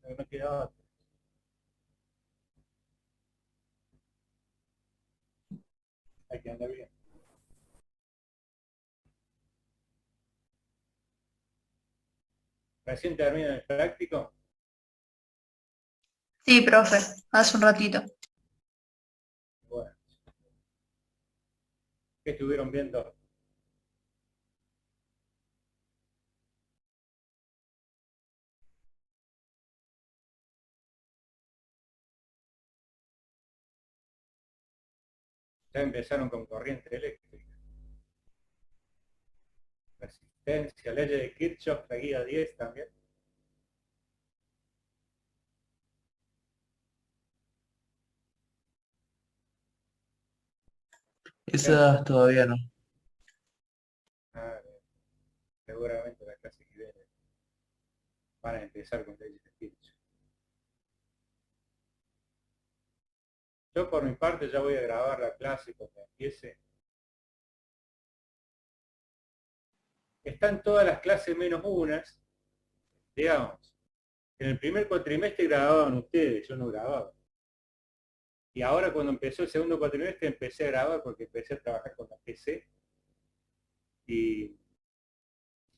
No quedaba. Hay que andar bien. Recién termina el práctico. Sí, profe, hace un ratito. Bueno, ¿qué estuvieron viendo? Ya empezaron con corriente eléctrica. Resistencia, ley de Kirchhoff, la guía 10 también. Esas todavía no. Ah, seguramente la clase que viene van a empezar con leyes de Kirchhoff. Yo por mi parte ya voy a grabar la clase cuando empiece. Están todas las clases menos unas, digamos. En el primer cuatrimestre grababan ustedes, yo no grababa. Y ahora cuando empezó el segundo cuatrimestre empecé a grabar porque empecé a trabajar con la PC. Y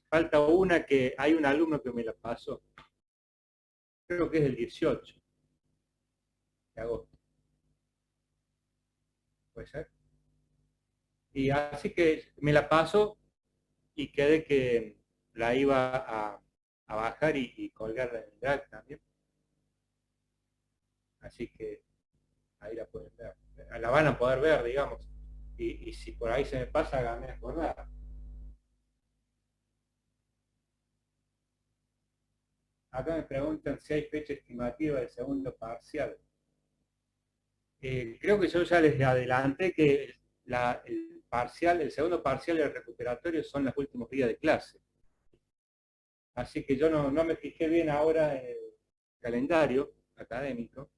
falta una que hay un alumno que me la pasó. Creo que es el 18 de agosto. ¿Puede ser? Y así que me la paso y quedé que la iba a bajar y colgarla en el drag también. Así que ahí la pueden ver. La van a poder ver, digamos. Y si por ahí se me pasa, háganme acordar. Acá me preguntan si hay fecha estimativa del segundo parcial. Creo que yo ya les adelanté que el parcial, el segundo parcial y el recuperatorio son los últimos días de clase. Así que yo no me fijé bien ahora en el calendario académico,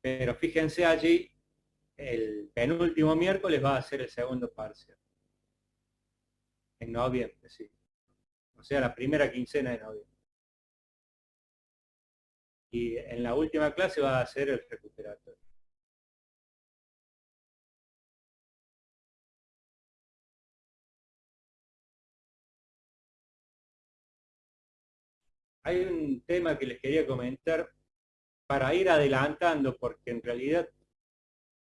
pero fíjense allí, el penúltimo miércoles va a ser el segundo parcial. En noviembre, sí. O sea, la primera quincena de noviembre. Y en la última clase va a ser el recuperatorio. Hay un tema que les quería comentar para ir adelantando, porque en realidad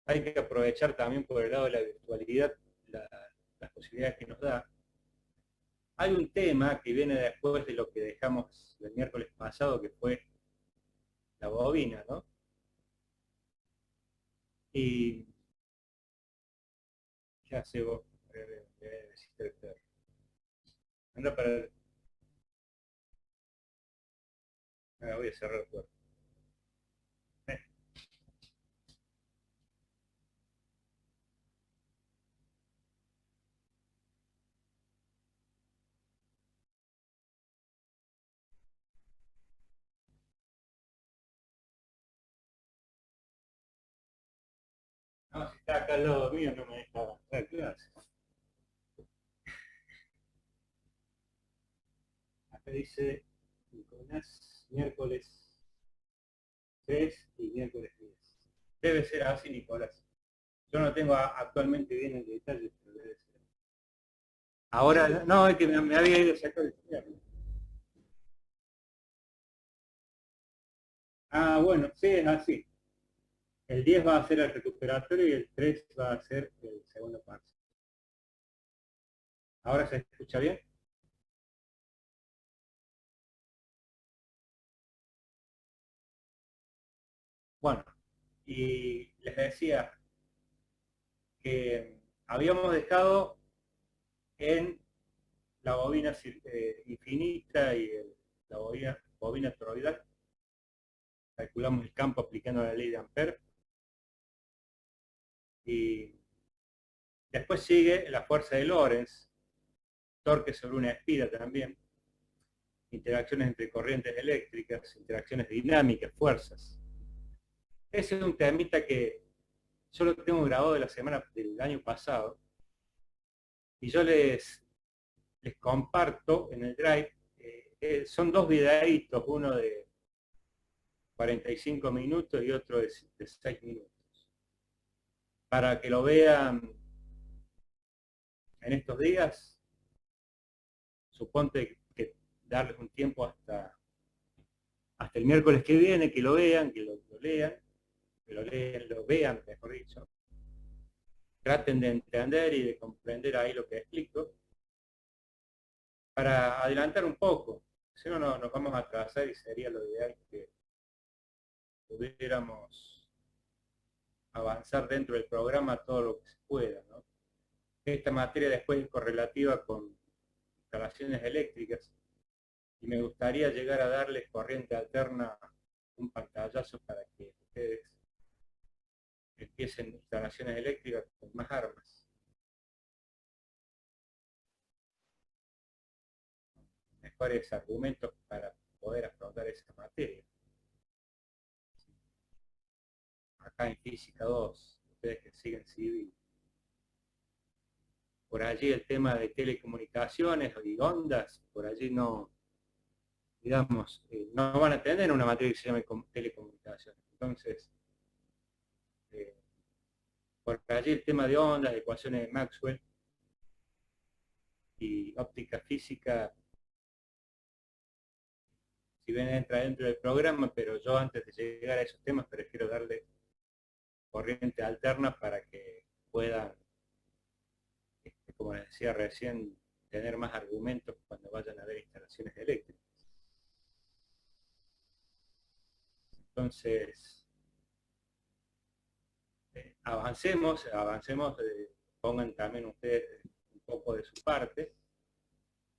hay que aprovechar también por el lado de la virtualidad la, las posibilidades que nos da. Hay un tema que viene después de lo que dejamos el miércoles pasado, que fue la bobina, ¿no? Y ya sé vos, deciste el perro. Anda para... voy a cerrar el puerto. No, si está acá al lado mío no me deja avanzar clase. Acá dice Nicolás, miércoles 3 y miércoles 10. Debe ser así, Nicolás. Yo no tengo actualmente bien el detalle, pero debe ser. Ahora, no, es que me había ido a sacar el cierre. Ah, bueno, sí, es así. El 10 va a ser el recuperatorio y el 3 va a ser el segundo parcial. ¿Ahora se escucha bien? Bueno, y les decía que habíamos dejado en la bobina infinita y la bobina toroidal. Calculamos el campo aplicando la ley de Ampère. Y después sigue la fuerza de Lorentz, torque sobre una espira también, interacciones entre corrientes eléctricas, interacciones dinámicas, fuerzas. Ese es un temita que yo lo tengo grabado de la semana del año pasado y yo les comparto en el Drive son dos videitos, uno de 45 minutos y otro de 6 minutos. Para que lo vean en estos días, suponte que darles un tiempo hasta el miércoles que viene, que lo vean, que lo lean, lo vean, mejor dicho. Traten de entender y de comprender ahí lo que explico, para adelantar un poco. Si no, nos vamos a atrasar y sería lo ideal que pudiéramos avanzar dentro del programa todo lo que se pueda, ¿no? Esta materia después es correlativa con instalaciones eléctricas y me gustaría llegar a darles corriente alterna, un pantallazo para que ustedes empiecen instalaciones eléctricas con más armas. Mejores argumentos para poder afrontar esa materia. Acá en Física 2, ustedes que siguen civil. Por allí el tema de telecomunicaciones y ondas, por allí no, digamos, no van a tener una materia que se llame telecomunicaciones. Entonces, por allí el tema de ondas, ecuaciones de Maxwell y óptica física, si bien entra dentro del programa, pero yo antes de llegar a esos temas prefiero darle corriente alterna para que puedan, como les decía recién, tener más argumentos cuando vayan a ver instalaciones eléctricas. Entonces, avancemos, pongan también ustedes un poco de su parte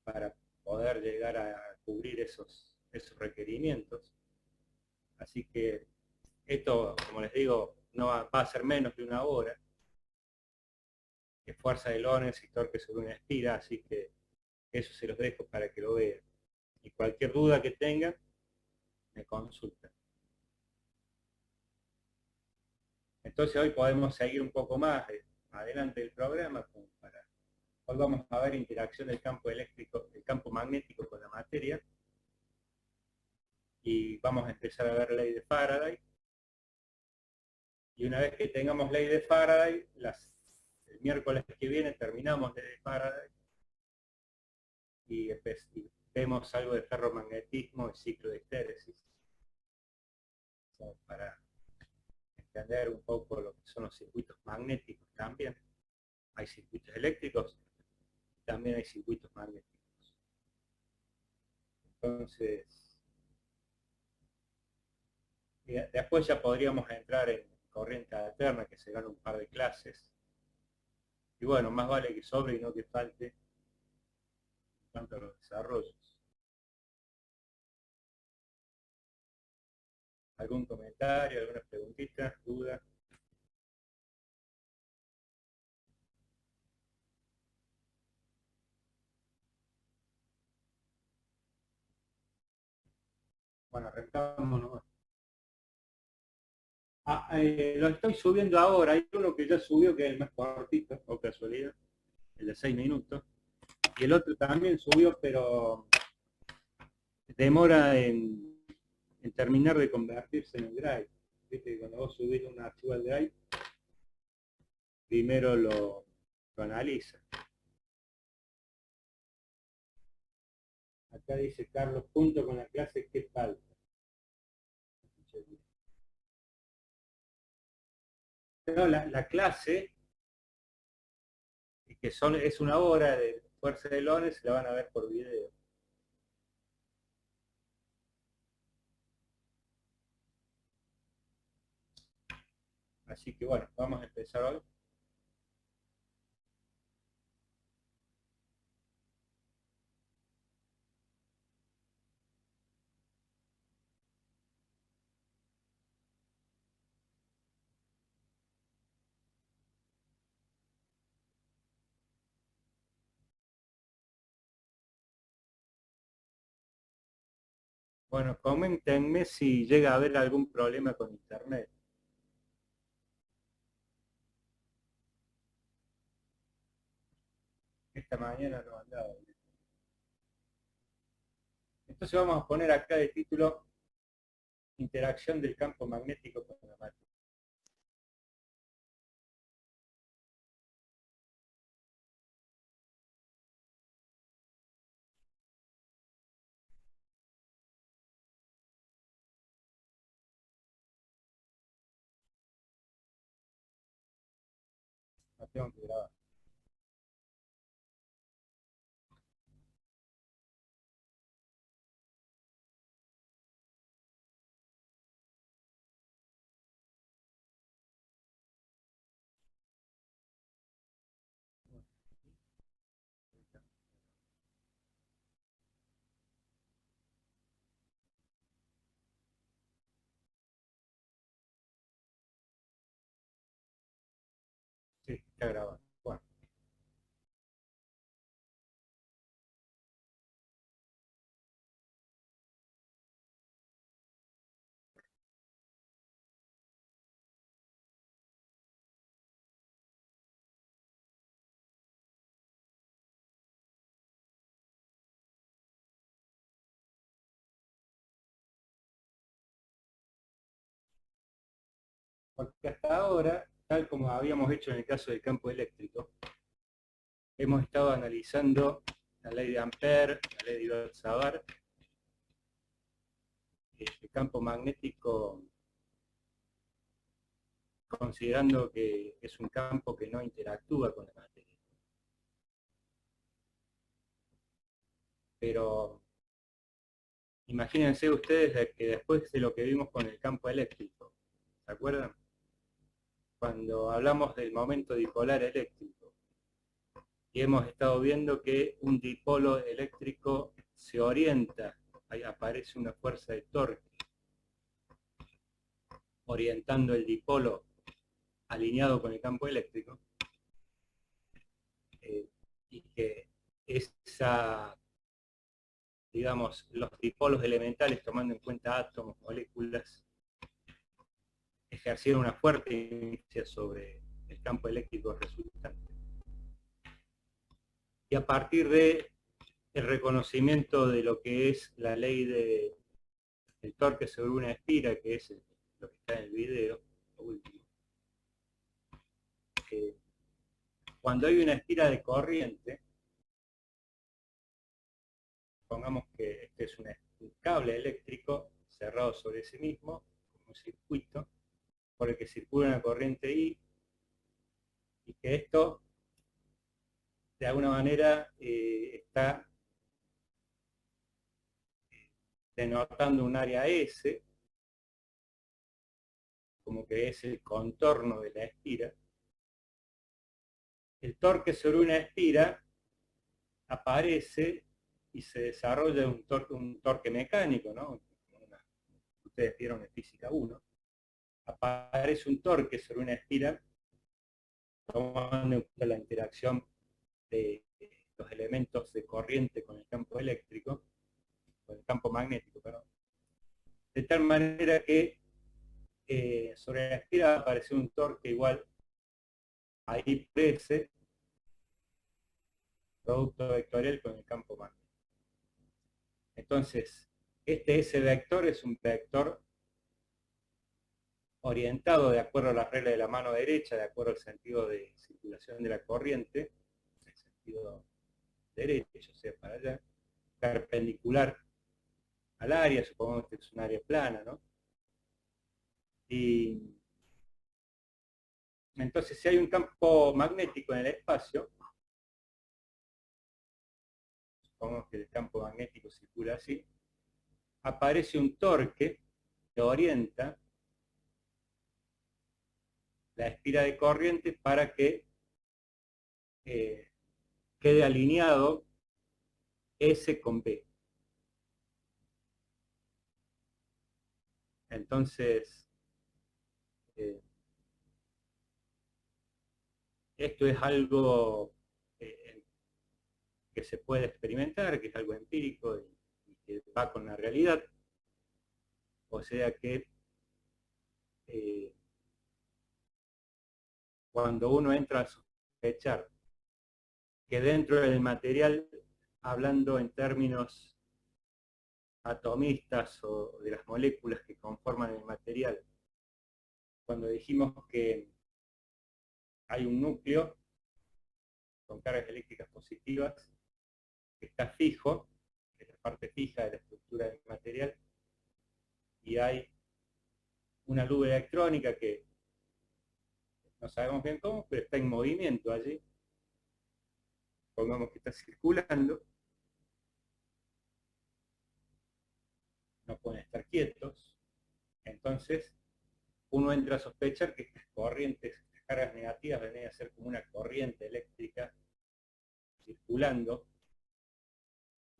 para poder llegar a cubrir esos requerimientos. Así que esto, como les digo, no va a ser menos de una hora. Es fuerza de Lorentz y torque sobre una espiga, así que eso se los dejo para que lo vean. Y cualquier duda que tengan, me consultan. Entonces hoy podemos seguir un poco más adelante del programa. Hoy vamos a ver interacción del campo eléctrico, del campo magnético con la materia. Y vamos a empezar a ver ley de Faraday. Y una vez que tengamos ley de Faraday, el miércoles que viene terminamos ley de Faraday. Y vemos algo de ferromagnetismo y ciclo de histéresis. Para entender un poco lo que son los circuitos magnéticos también. Hay circuitos eléctricos, también hay circuitos magnéticos. Entonces, después ya podríamos entrar en corriente alterna, que serán un par de clases. Y bueno, más vale que sobre y no que falte en cuanto a los desarrollos. ¿Algún comentario, alguna preguntita, duda? Bueno, arrancamos nomás. Lo estoy subiendo ahora. Hay uno que ya subió, que es el más cortito, o casualidad, el de 6 minutos. Y el otro también subió, pero demora en terminar de convertirse en el Drive. Viste que cuando vos subís un archivo al Drive, primero lo analiza. Acá dice Carlos, junto con la clase, ¿qué falta? No, la clase, que es una hora de fuerza de Lorentz, la van a ver por video. Así que bueno, vamos a empezar hoy. Bueno, coméntenme si llega a haber algún problema con internet. Esta mañana no andaba bien. Entonces vamos a poner acá de título interacción del campo magnético con la materia. No tengo que grabar. Sí, está grabado. Bueno, porque hasta ahora, tal como habíamos hecho en el caso del campo eléctrico, hemos estado analizando la ley de Ampère, la ley de Ibersabar, el campo magnético, considerando que es un campo que no interactúa con la materia. Pero imagínense ustedes que después de lo que vimos con el campo eléctrico, ¿se acuerdan? Cuando hablamos del momento dipolar eléctrico, y hemos estado viendo que un dipolo eléctrico se orienta, ahí aparece una fuerza de torque, orientando el dipolo alineado con el campo eléctrico, y que esa, digamos, los dipolos elementales, tomando en cuenta átomos, moléculas, ejercieron una fuerte influencia sobre el campo eléctrico resultante. Y a partir de el reconocimiento de lo que es la ley del torque sobre una espira, que es lo que está en el video, lo último, cuando hay una espira de corriente, pongamos que este es un cable eléctrico cerrado sobre sí mismo, como un circuito, por el que circula una corriente I, y que esto, de alguna manera, está denotando un área S, como que es el contorno de la espira. El torque sobre una espira aparece y se desarrolla un torque mecánico, ¿no? Ustedes vieron en física 1. Aparece un torque sobre una espira tomando en cuenta la interacción de los elementos de corriente con el campo eléctrico, con el campo magnético, perdón. De tal manera que sobre la espira aparece un torque igual a I por S, producto vectorial con el campo magnético. Entonces, este S vector es un vector orientado de acuerdo a la regla de la mano derecha, de acuerdo al sentido de circulación de la corriente, en sentido derecho, o sea, para allá, perpendicular al área, supongamos que es un área plana, ¿no? Y entonces, si hay un campo magnético en el espacio, supongamos que el campo magnético circula así, aparece un torque que orienta la espira de corriente para que quede alineado S con B. Entonces, esto es algo que se puede experimentar, que es algo empírico y que va con la realidad. O sea que cuando uno entra a sospechar que dentro del material, hablando en términos atomistas o de las moléculas que conforman el material. Cuando dijimos que hay un núcleo con cargas eléctricas positivas que está fijo, que es la parte fija de la estructura del material, y hay una nube electrónica que no sabemos bien cómo, pero está en movimiento allí. Pongamos que está circulando, no pueden estar quietos. Entonces, uno entra a sospechar que estas corrientes, estas cargas negativas, deben a ser como una corriente eléctrica circulando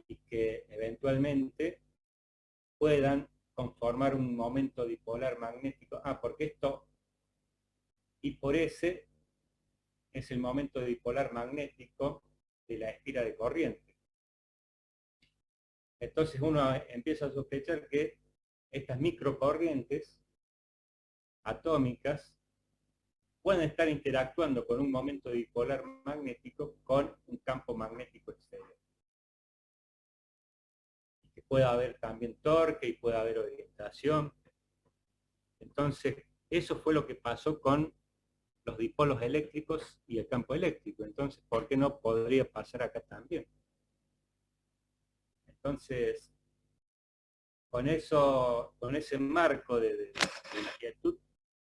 y que eventualmente puedan conformar un momento dipolar magnético. Porque esto, y por ese, es el momento dipolar magnético de la esfera de corriente. Entonces uno empieza a sospechar que estas microcorrientes atómicas pueden estar interactuando con un momento dipolar magnético con un campo magnético exterior. Y que pueda haber también torque y pueda haber orientación. Entonces, eso fue lo que pasó con los dipolos eléctricos y el campo eléctrico. Entonces, ¿por qué no podría pasar acá también? Entonces, con ese marco de inquietud,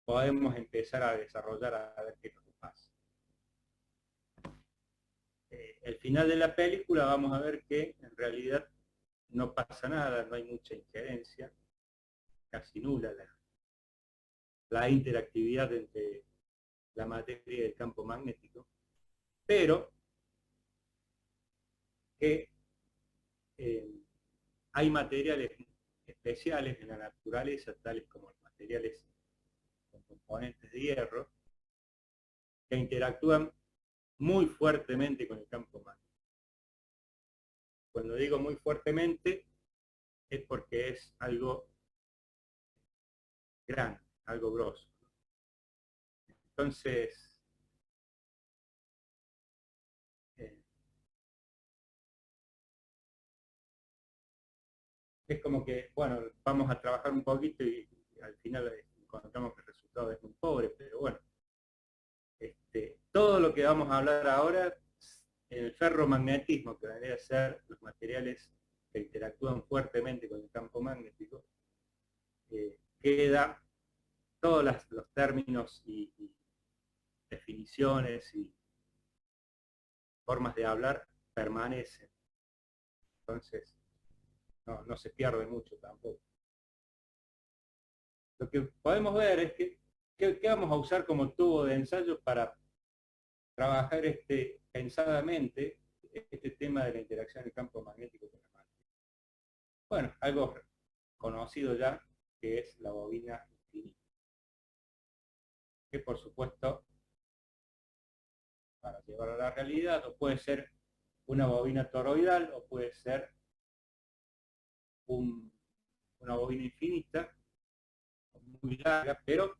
podemos empezar a desarrollar a ver qué es lo que pasa. El final de la película vamos a ver que en realidad no pasa nada, no hay mucha injerencia, casi nula la interactividad entre la materia y el campo magnético, pero que hay materiales especiales en la naturaleza, tales como los materiales con componentes de hierro, que interactúan muy fuertemente con el campo magnético. Cuando digo muy fuertemente, es porque es algo grande, algo grosso. Entonces, es como que, bueno, vamos a trabajar un poquito y al final encontramos que el resultado es muy pobre, pero bueno. Todo lo que vamos a hablar ahora, el ferromagnetismo, que vendría a ser los materiales que interactúan fuertemente con el campo magnético, queda todos los términos y definiciones y formas de hablar permanecen. Entonces, no se pierde mucho tampoco. Lo que podemos ver es que, ¿qué vamos a usar como tubo de ensayo para trabajar pensadamente este tema de la interacción del campo magnético con la materia? Bueno, algo conocido ya, que es la bobina infinita, que por supuesto, para llevar a la realidad, o puede ser una bobina toroidal, o puede ser una bobina infinita, muy larga, pero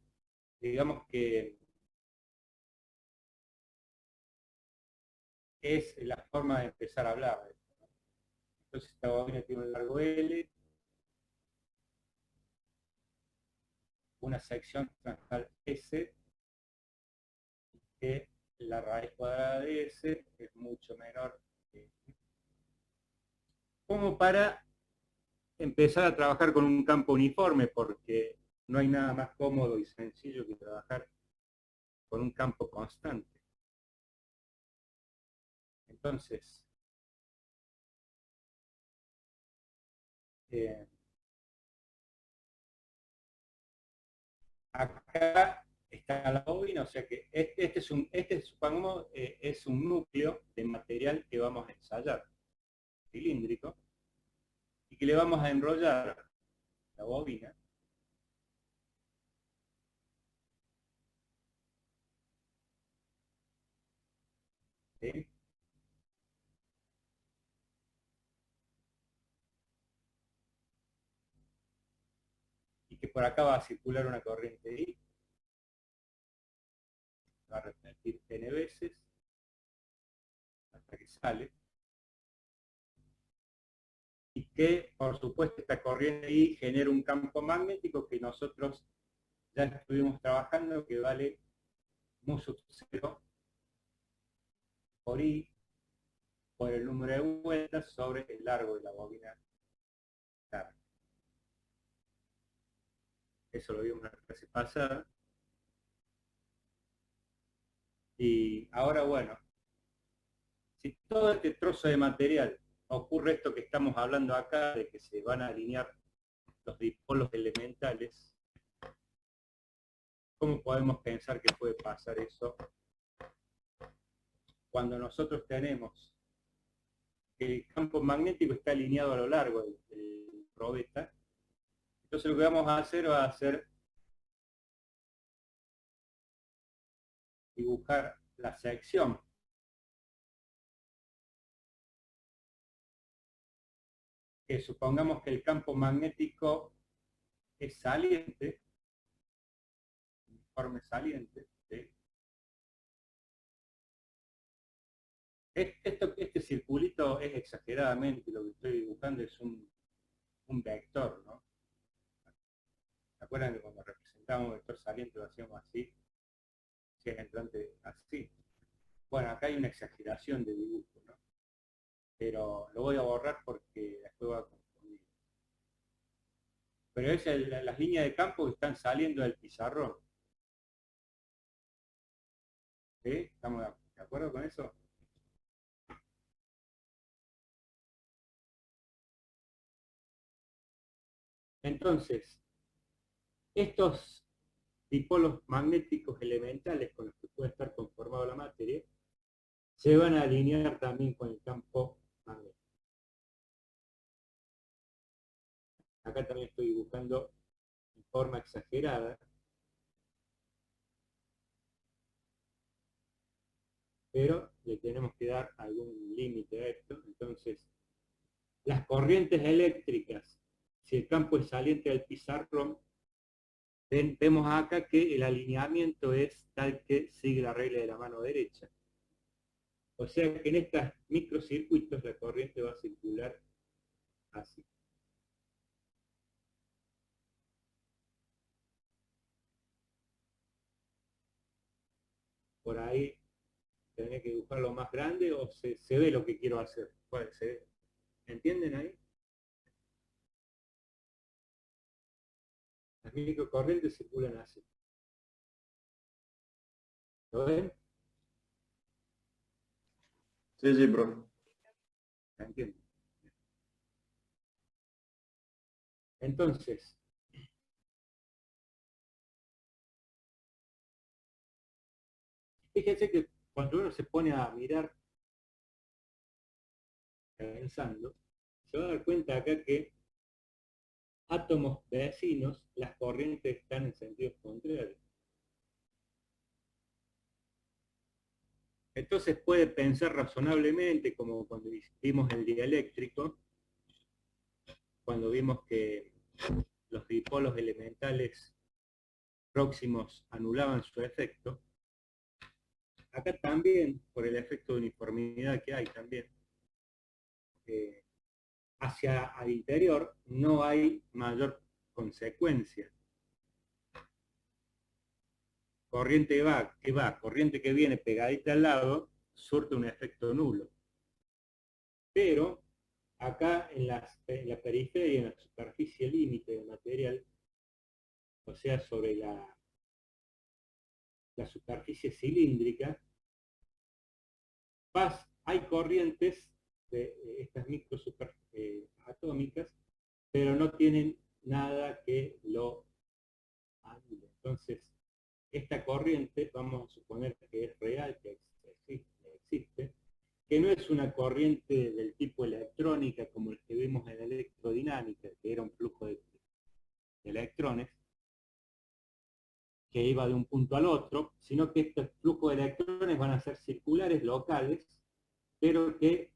digamos que es la forma de empezar a hablar de esto, ¿no? Entonces esta bobina tiene un largo L, una sección transversal S, que la raíz cuadrada de S es mucho menor que, como para empezar a trabajar con un campo uniforme, porque no hay nada más cómodo y sencillo que trabajar con un campo constante. Entonces, acá está la bobina, o sea que supongamos, es un núcleo de material que vamos a ensayar, cilíndrico, y que le vamos a enrollar la bobina ¿sí? Y que por acá va a circular una corriente I, va a repetir n veces hasta que sale, y que por supuesto esta corriente ahí genera un campo magnético que nosotros ya estuvimos trabajando, que vale mu sub 0 por I por el número de vueltas sobre el largo de la bobina carga. Eso lo vimos en la clase pasada. Y ahora, bueno, si todo este trozo de material ocurre esto que estamos hablando acá, de que se van a alinear los dipolos elementales, ¿cómo podemos pensar que puede pasar eso cuando nosotros tenemos que el campo magnético está alineado a lo largo del probeta? Entonces lo que vamos a hacer va a ser dibujar la sección que supongamos que el campo magnético es saliente, uniforme saliente, ¿sí? Este circulito es exageradamente, lo que estoy dibujando es un vector, ¿no? ¿Se acuerdan que cuando representamos vector saliente lo hacíamos así? Si es entrante así. Bueno, acá hay una exageración de dibujo, ¿no? Pero lo voy a borrar porque después va a confundir. Pero es las líneas de campo que están saliendo del pizarrón. ¿Sí? ¿Estamos de acuerdo con eso? Entonces, estos dipolos magnéticos elementales con los que puede estar conformado la materia se van a alinear también con el campo magnético. Acá también estoy dibujando en forma exagerada, pero le tenemos que dar algún límite a esto. Entonces, las corrientes eléctricas, si el campo es saliente del pizarrón, vemos acá que el alineamiento es tal que sigue la regla de la mano derecha. O sea que en estos microcircuitos la corriente va a circular así. Por ahí tendría que dibujarlo más grande o se ve lo que quiero hacer. Bueno, ¿entienden ahí? Las microcorrientes circulan así. ¿Lo ven? Sí, sí, profe. ¿Entienden? Entonces, fíjense que cuando uno se pone a mirar pensando, se va a dar cuenta acá que átomos vecinos, las corrientes están en sentidos contrarios. Entonces puede pensar razonablemente, como cuando vimos el dieléctrico, cuando vimos que los dipolos elementales próximos anulaban su efecto. Acá también, por el efecto de uniformidad que hay también, hacia el interior no hay mayor consecuencia. Corriente corriente que viene pegadita al lado, surte un efecto nulo. Pero acá en la periferia, en la superficie límite del material, o sea, sobre la superficie cilíndrica, hay corrientes de estas microsupratómicas, pero no tienen nada que lo anule. Entonces, esta corriente, vamos a suponer que es real, que existe, que no es una corriente del tipo electrónica como el que vimos en la electrodinámica, que era un flujo de electrones, que iba de un punto al otro, sino que estos flujos de electrones van a ser circulares, locales, pero que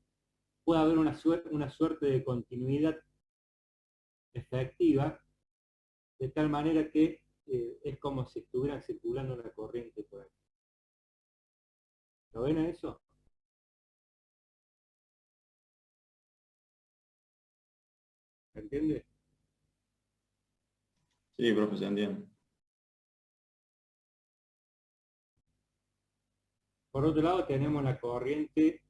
puede haber una suerte de continuidad efectiva, de tal manera que es como si estuvieran circulando una corriente por aquí. ¿Lo ven a eso? ¿Se entiende? Sí, profe, se entiende. Por otro lado tenemos la corriente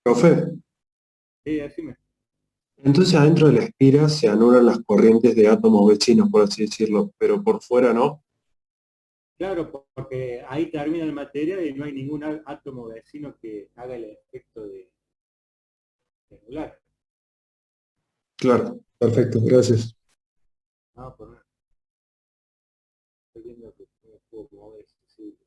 Profe, sí, decime. entonces adentro de la espira se anulan las corrientes de átomos vecinos, por así decirlo, pero por fuera no. Claro, porque ahí termina el material y no hay ningún átomo vecino que haga el efecto de anular. Claro, perfecto, gracias. No, por nada. Estoy viendo que no me puedo mover, sí.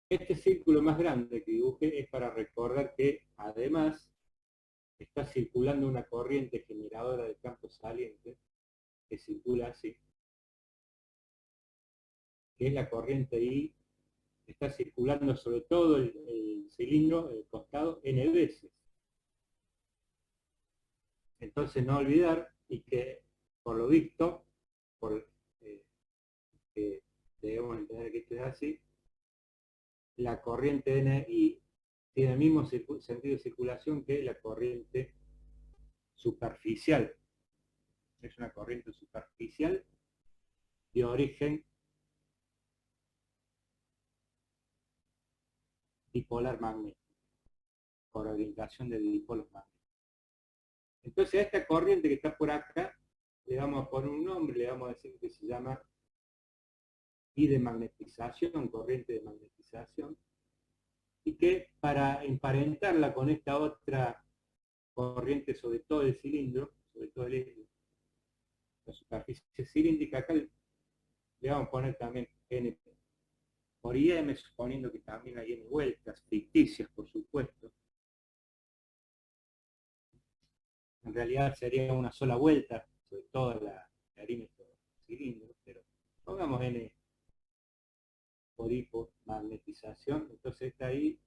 Este círculo más grande que dibujé es para recordar que además está circulando una corriente generadora de campo saliente que circula así, que es la corriente I, está circulando sobre todo el cilindro, el costado, n veces. Entonces no olvidar y que por lo visto, por, que debemos entender que esto es así, la corriente NI tiene el mismo sentido de circulación que la corriente superficial. Es una corriente superficial de origen dipolar magnético, por orientación de dipolos magnéticos. Entonces a esta corriente que está por acá, le vamos a poner un nombre, le vamos a decir que se llama I de magnetización, corriente de magnetización, y que para emparentarla con esta otra corriente sobre todo el cilindro, sobre todo la superficie cilíndrica, acá le vamos a poner también N por IM, suponiendo que también hay N vueltas, ficticias por supuesto. En realidad sería una sola vuelta sobre todo el perímetro cilindro, pero pongamos N por I por magnetización, entonces esta I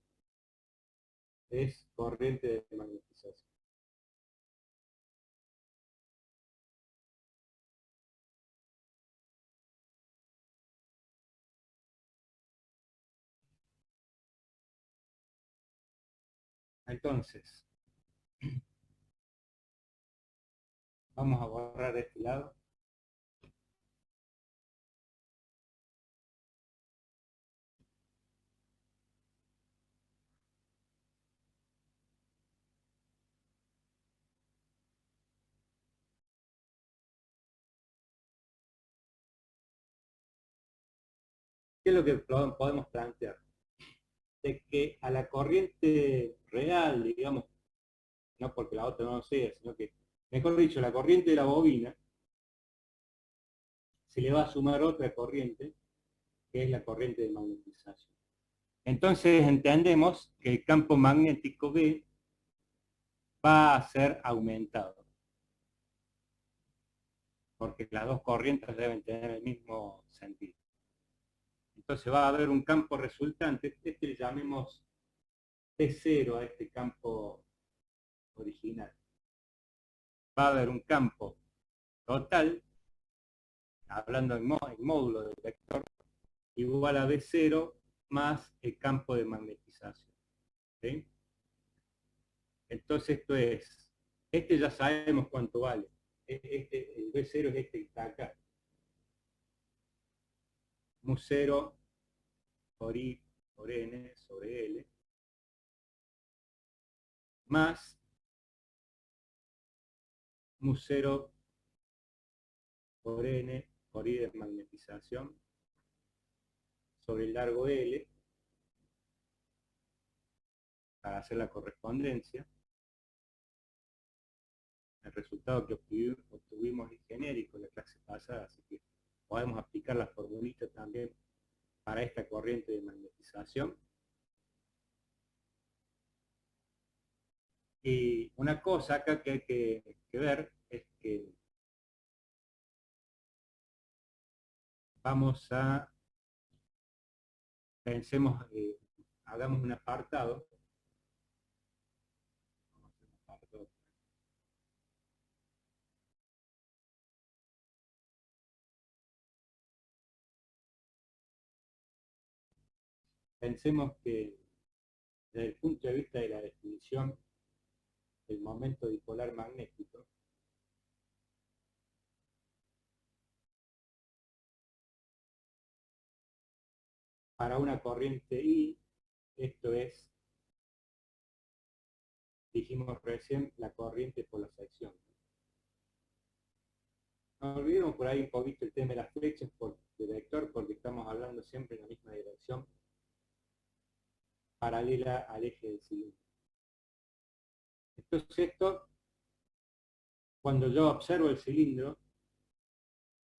es corriente de magnetización. Entonces, vamos a borrar de este lado. ¿Qué es lo que podemos plantear? De que a la corriente real, digamos, no porque la otra no lo sea, sino que, mejor dicho, la corriente de la bobina, se le va a sumar otra corriente, que es la corriente de magnetización. Entonces entendemos que el campo magnético B va a ser aumentado, porque las dos corrientes deben tener el mismo sentido. Entonces va a haber un campo resultante, este le llamemos P0 a este campo original. Va a haber un campo total, hablando en módulo del vector, igual a B0 más el campo de magnetización. ¿Sí? Entonces esto es, este ya sabemos cuánto vale. El B0 es este que está acá. Mu0 por I por N sobre L, más Mu0 por N por I de magnetización sobre el largo L, para hacer la correspondencia. El resultado que obtuvimos es genérico en la clase pasada, así que podemos aplicar la formulita también para esta corriente de magnetización. Y una cosa acá que hay que ver es que pensemos hagamos un apartado. Vamos a hacer un apartado. Pensemos que desde el punto de vista de la definición del momento dipolar magnético, para una corriente I, esto es, dijimos recién, la corriente por la sección. No olvidemos por ahí un poquito el tema de las flechas de vector, porque estamos hablando siempre en la misma dirección, paralela al eje del cilindro. Entonces esto, cuando yo observo el cilindro,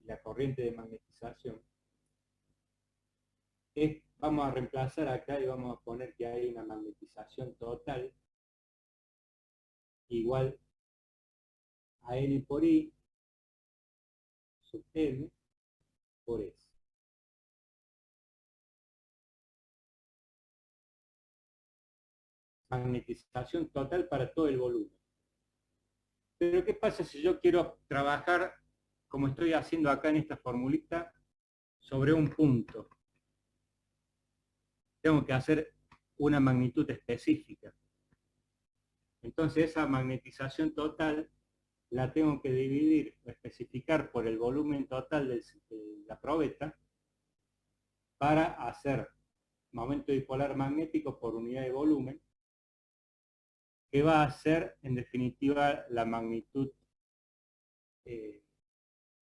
la corriente de magnetización, vamos a reemplazar acá y vamos a poner que hay una magnetización total igual a N por I sub M por S. Magnetización total para todo el volumen. Pero ¿qué pasa si yo quiero trabajar, como estoy haciendo acá en esta formulita, sobre un punto? Tengo que hacer una magnitud específica. Entonces esa magnetización total la tengo que dividir o especificar por el volumen total de la probeta para hacer momento dipolar magnético por unidad de volumen, que va a ser en definitiva la magnitud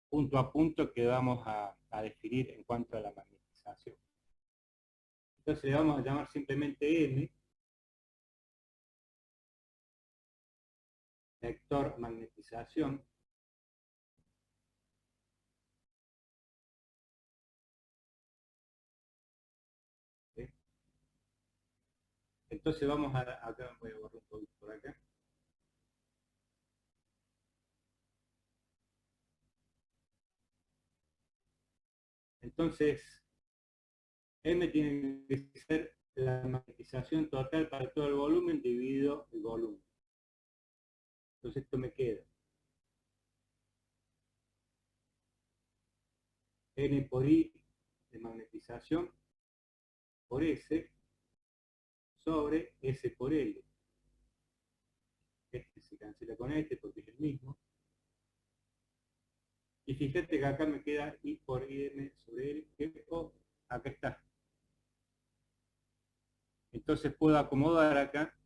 punto a punto que vamos a definir en cuanto a la magnetización. Entonces le vamos a llamar simplemente M, vector magnetización, ¿sí? Entonces vamos acá voy a borrar un poquito por acá. Entonces, M tiene que ser la magnetización total para todo el volumen dividido el volumen. Entonces esto me queda N por I de magnetización por S sobre S por L. Este se cancela con este porque es el mismo. Y fíjate que acá me queda I por IM sobre L, que acá está. Entonces puedo acomodar acá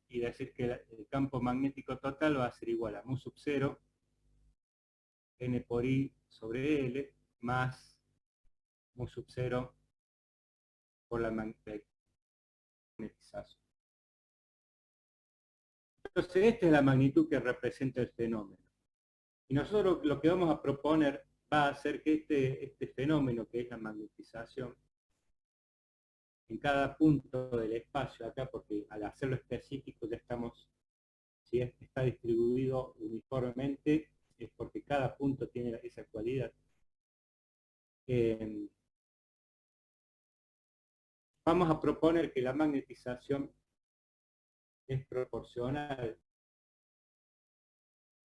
y decir que el campo magnético total va a ser igual a mu sub 0 N por I sobre L más mu sub 0 por la magnetización. Entonces esta es la magnitud que representa el fenómeno. Y nosotros lo que vamos a proponer va a ser que este fenómeno, que es la magnetización, en cada punto del espacio acá, porque al hacerlo específico ya estamos, si está distribuido uniformemente, es porque cada punto tiene esa cualidad. Vamos a proponer que la magnetización es proporcional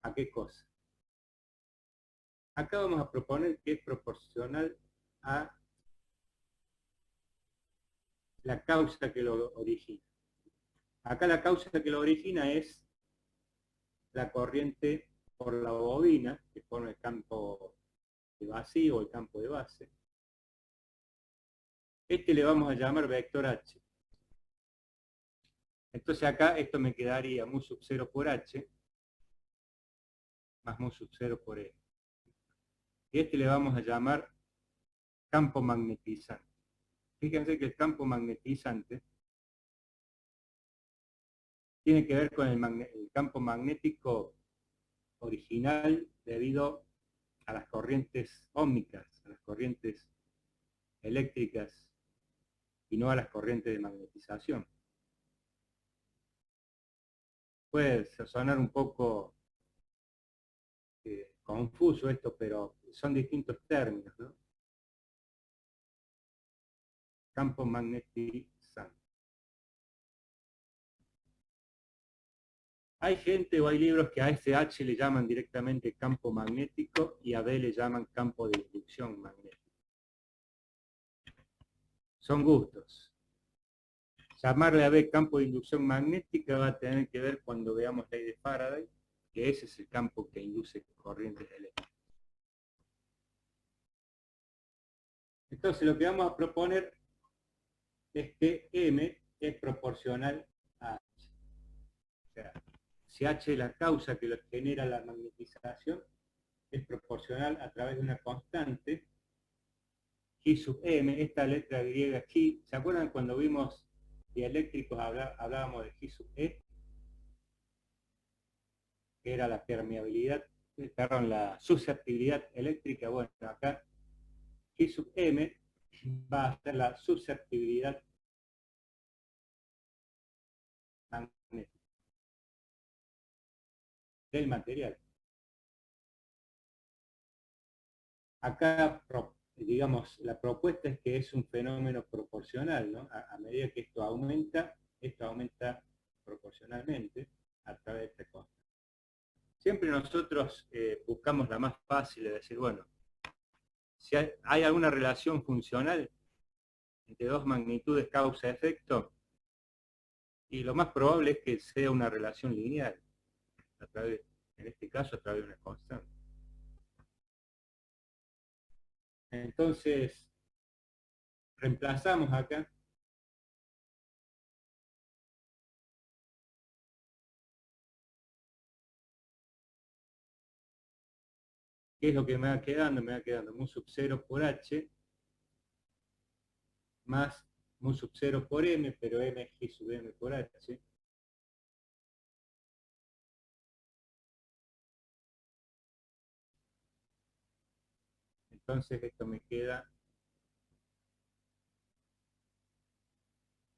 ¿a qué cosa? Acá vamos a proponer que es proporcional a la causa que lo origina. Acá la causa que lo origina es la corriente por la bobina, que forma el campo de vacío o el campo de base. Este le vamos a llamar vector H. Entonces acá esto me quedaría mu sub 0 por H más mu sub 0 por E. Y este le vamos a llamar campo magnetizante. Fíjense que el campo magnetizante tiene que ver con el campo magnético original debido a las corrientes óhmicas, a las corrientes eléctricas y no a las corrientes de magnetización. Puede sonar un poco confuso esto, pero son distintos términos, ¿no? Campo magnetizante. Hay gente o hay libros que a ese H le llaman directamente campo magnético y a B le llaman campo de inducción magnética. Son gustos. Llamarle a B campo de inducción magnética va a tener que ver cuando veamos la ley de Faraday, que ese es el campo que induce corrientes eléctricas. Entonces lo que vamos a proponer es que M es proporcional a H. O sea, si H es la causa que genera la magnetización, es proporcional a través de una constante, G sub M, esta letra griega G. ¿Se acuerdan cuando vimos dieléctricos hablábamos de G sub E? Que era la permeabilidad, perdón, la susceptibilidad eléctrica. Bueno, acá G sub M va a ser la susceptibilidad magnética del material. Acá, digamos, la propuesta es que es un fenómeno proporcional, ¿no? A medida que esto aumenta proporcionalmente a través de esta constante. Siempre nosotros buscamos la más fácil de decir, bueno, si hay alguna relación funcional entre dos magnitudes causa-efecto, y lo más probable es que sea una relación lineal, en este caso a través de una constante. Entonces, reemplazamos acá ¿qué es lo que me va quedando? Me va quedando mu sub 0 por H más mu sub 0 por M, pero M es G sub M por H, ¿sí? Entonces esto me queda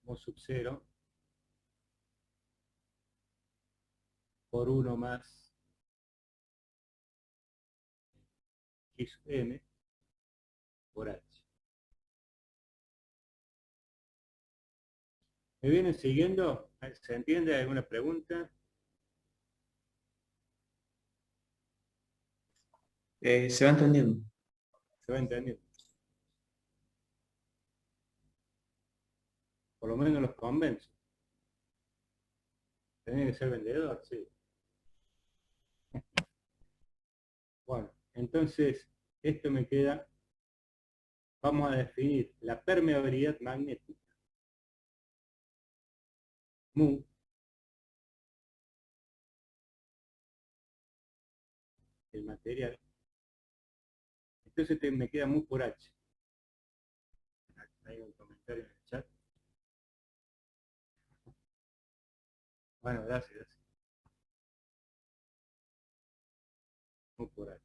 mu sub 0 por 1 más G sub M por H. ¿Me vienen siguiendo? ¿Se entiende? ¿Alguna pregunta? Se va entendiendo. ¿Se va entendiendo? Por lo menos los convenzo. ¿Tenía que ser vendedor? Sí. Bueno, entonces esto me queda, vamos a definir la permeabilidad magnética. Mu el material. Entonces me queda mu por H. Hay un comentario en el chat. Bueno, gracias. Mu por H.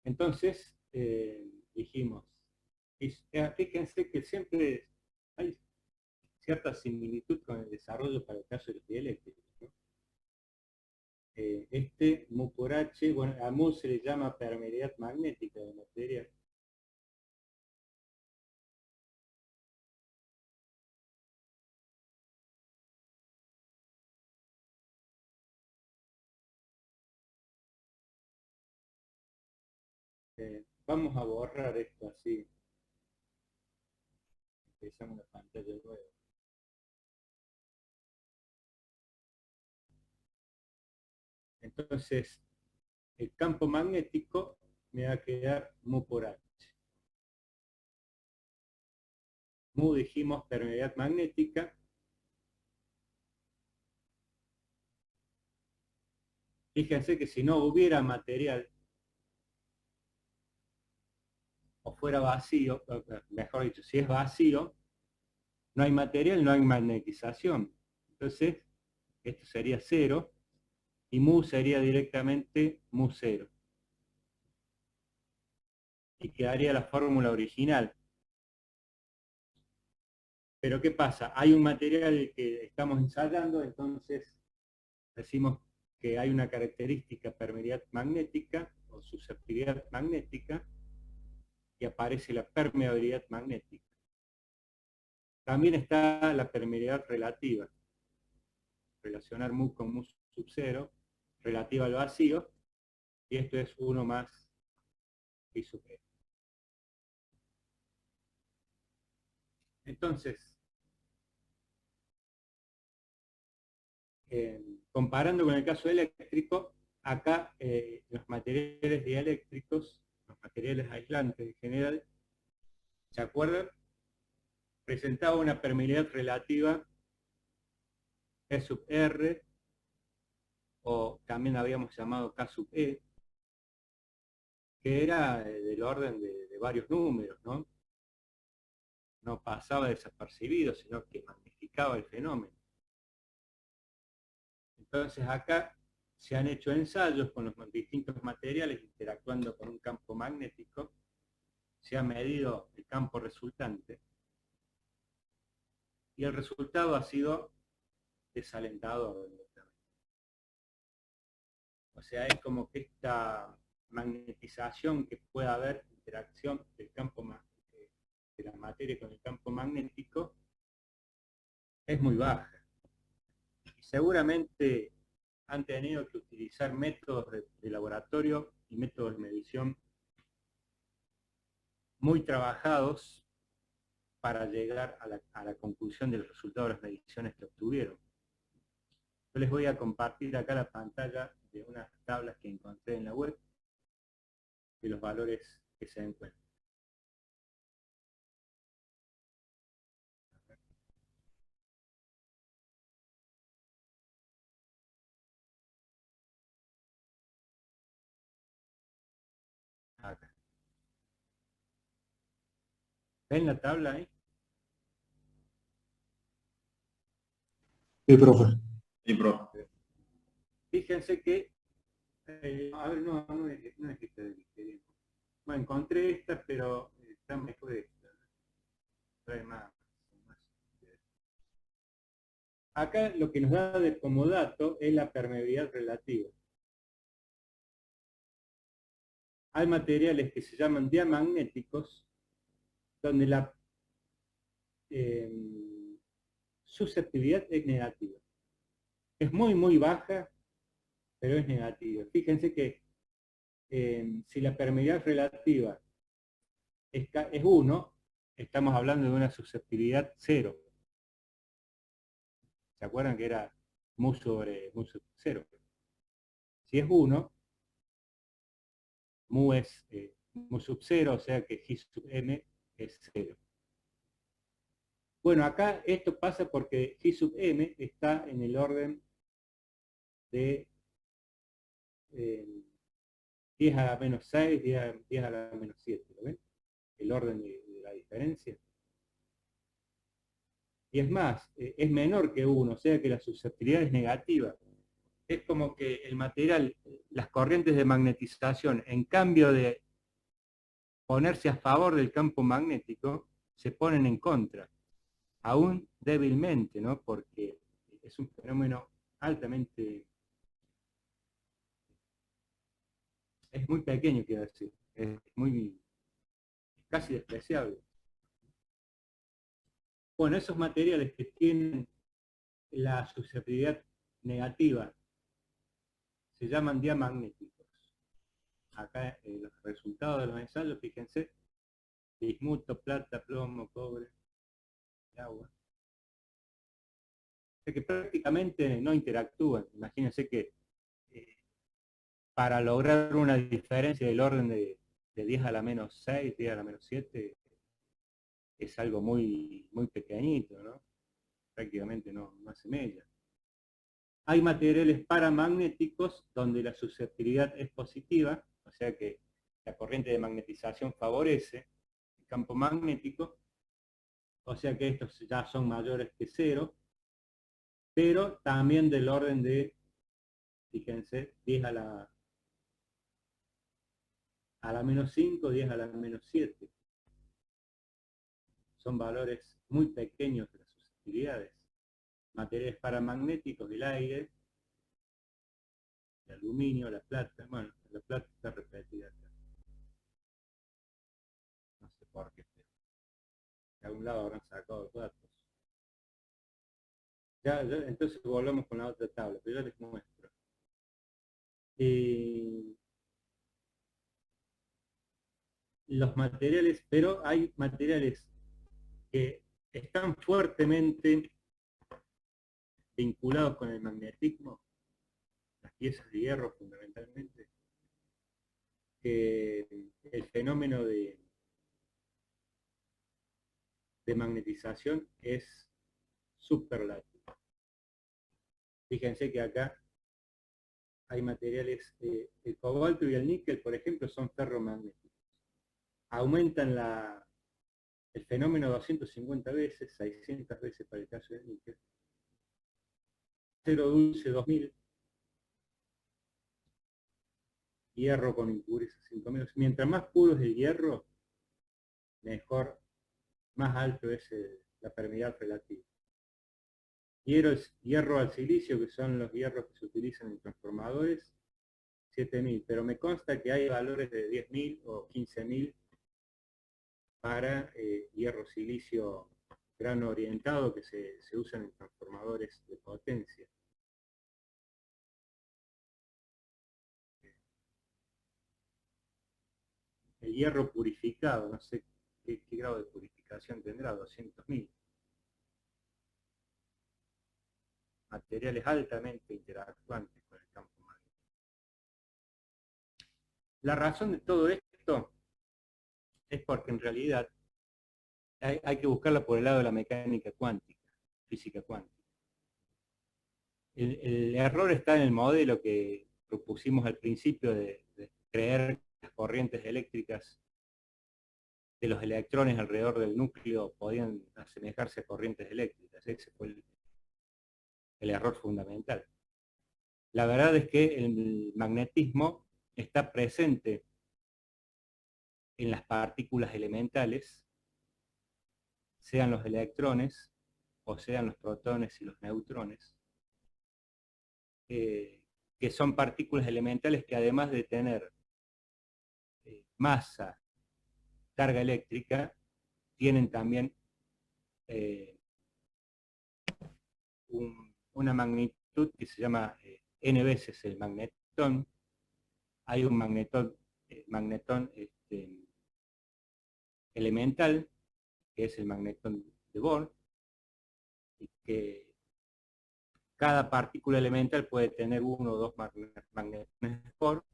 Entonces, dijimos, fíjense que siempre hay cierta similitud con el desarrollo para el caso de los dieléctricos, ¿no? Este mu por H, bueno, a mu se le llama permeabilidad magnética de material. Vamos a borrar esto así. Empezamos la pantalla nueva. Entonces, el campo magnético me va a quedar mu por H. Mu dijimos permeabilidad magnética. Fíjense que si no hubiera material, o fuera vacío, mejor dicho, si es vacío, no hay material, no hay magnetización. Entonces, esto sería 0, y mu sería directamente mu 0. Y quedaría la fórmula original. Pero ¿qué pasa? Hay un material que estamos ensayando, entonces decimos que hay una característica permeabilidad magnética o susceptibilidad magnética y aparece la permeabilidad magnética. También está la permeabilidad relativa, relacionar mu con mu sub 0, relativa al vacío, y esto es 1 más I sub E. Entonces, comparando con el caso eléctrico, acá los materiales dieléctricos, los materiales aislantes en general, ¿se acuerdan? Presentaba una permeabilidad relativa E sub R, o también habíamos llamado K sub E, que era del orden de varios números, ¿no? No pasaba desapercibido, sino que magnificaba el fenómeno. Entonces acá se han hecho ensayos con los distintos materiales interactuando con un campo magnético, se ha medido el campo resultante, y el resultado ha sido desalentador. O sea, es como que esta magnetización que pueda haber, interacción del campo de la materia con el campo magnético, es muy baja. Y seguramente han tenido que utilizar métodos de laboratorio y métodos de medición muy trabajados para llegar a la conclusión del resultado de las mediciones que obtuvieron. Yo les voy a compartir acá la pantalla de unas tablas que encontré en la web de los valores que se encuentran. Acá. ¿Ven la tabla ahí? Sí, profe. Sí, profe. Fíjense que, a ver, no es esta de Listerine. Bueno, encontré esta, pero está mejor esta. Trae más. Acá lo que nos da como dato es la permeabilidad relativa. Hay materiales que se llaman diamagnéticos, donde la susceptibilidad es negativa. Es muy baja, pero es negativa. Fíjense que si la permeabilidad relativa es 1, estamos hablando de una susceptibilidad 0. ¿Se acuerdan que era mu sobre mu sub 0? Si es 1, mu es mu sub 0, o sea que G sub m es 0. Bueno, acá esto pasa porque G sub m está en el orden de 10 a la menos 6, 10 a la menos 7, ¿lo ven? El orden de la diferencia. Y es más, es menor que 1, o sea que la susceptibilidad es negativa. Es como que el material, las corrientes de magnetización, en cambio de ponerse a favor del campo magnético, se ponen en contra, aún débilmente, ¿no? Porque es un fenómeno altamente, es muy pequeño, quiero decir, es casi despreciable. Bueno, esos materiales que tienen la susceptibilidad negativa se llaman diamagnéticos. Acá los resultados de los ensayos, fíjense, bismuto, plata, plomo, cobre, agua. O sea que prácticamente no interactúan. Imagínense que para lograr una diferencia del orden de 10 a la menos 6, 10 a la menos 7, es algo muy pequeñito, ¿no? Prácticamente no hace mella. Hay materiales paramagnéticos donde la susceptibilidad es positiva, o sea que la corriente de magnetización favorece el campo magnético, o sea que estos ya son mayores que 0, pero también del orden de, fíjense, 10 a la menos 5, 10 a la menos 7. Son valores muy pequeños de las susceptibilidades. Materiales paramagnéticos, el aire, el aluminio, la plata. Bueno, la plata está repetida acá. No sé por qué. De algún lado habrán sacado los datos. Entonces volvemos con la otra tabla, pero yo les muestro. Los materiales, pero hay materiales que están fuertemente vinculados con el magnetismo, las piezas de hierro fundamentalmente, que el fenómeno de magnetización es superlativo. Fíjense que acá hay materiales, el cobalto y el níquel, por ejemplo, son ferromagnéticos. Aumentan el fenómeno 250 veces, 600 veces para el caso del níquel. Acero dulce 2000, hierro con impurezas 5000. Mientras más puro es el hierro, mejor, más alto es la permeabilidad relativa. Hierro al silicio, que son los hierros que se utilizan en transformadores, 7000, pero me consta que hay valores de 10.000 o 15.000 para hierro silicio grano orientado que se usan en transformadores de potencia. El hierro purificado, no sé qué grado de purificación tendrá, 200.000. Materiales altamente interactuantes con el campo magnético. La razón de todo esto es porque en realidad hay que buscarla por el lado de la mecánica cuántica, física cuántica. El error está en el modelo que propusimos al principio de creer que las corrientes eléctricas de los electrones alrededor del núcleo podían asemejarse a corrientes eléctricas. Ese fue el error fundamental. La verdad es que el magnetismo está presente en las partículas elementales, sean los electrones o sean los protones y los neutrones, que son partículas elementales que además de tener masa, carga eléctrica, tienen también una magnitud que se llama n veces el magnetón. Hay un magnetón elemental, que es el magnetón de Bohr, y que cada partícula elemental puede tener uno o dos magnetones de Bohr,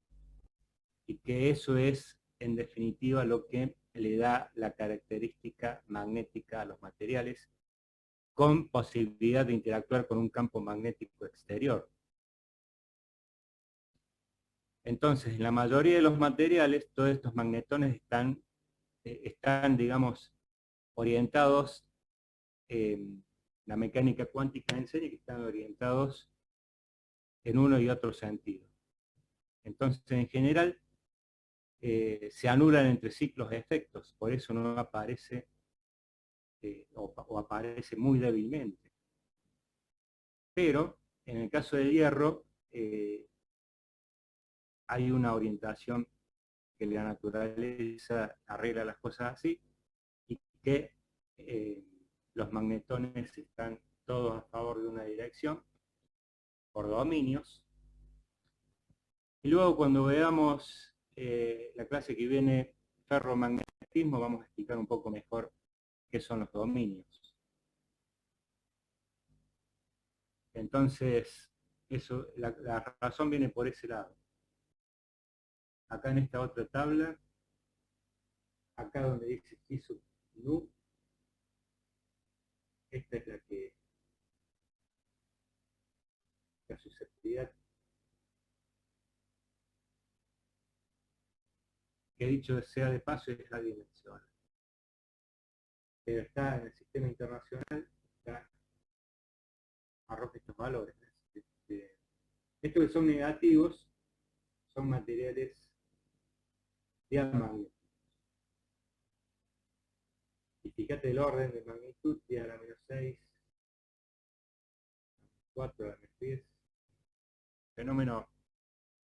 y que eso es, en definitiva, lo que le da la característica magnética a los materiales, con posibilidad de interactuar con un campo magnético exterior. Entonces, en la mayoría de los materiales, todos estos magnetones están digamos, orientados, la mecánica cuántica enseña que están orientados en uno y otro sentido. Entonces, en general, se anulan entre ciclos efectos, por eso no aparece, o aparece muy débilmente. Pero, en el caso del hierro, hay una orientación que la naturaleza arregla las cosas así, y que los magnetones están todos a favor de una dirección, por dominios. Y luego cuando veamos la clase que viene, ferromagnetismo, vamos a explicar un poco mejor qué son los dominios. Entonces, la razón viene por ese lado. Acá en esta otra tabla, acá donde dice Chi sub nu, esta es la susceptibilidad, que dicho sea de paso es adimensional. Pero está en el sistema internacional, arroja estos valores. Estos que son negativos son materiales diamagnéticos. Y fíjate el orden de magnitud, 10 a la menos 6, 4 a la menos 10. Fenómeno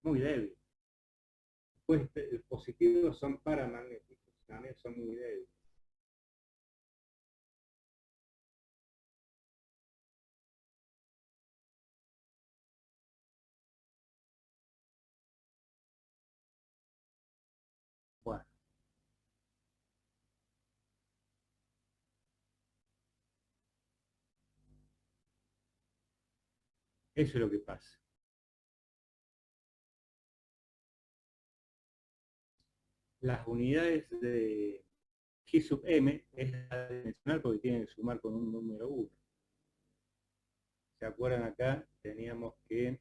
muy débil. Pues los positivos son paramagnéticos, también son muy débiles. Eso es lo que pasa. Las unidades de G sub m es adimensional porque tienen que sumar con un número 1. ¿Se acuerdan acá? Teníamos que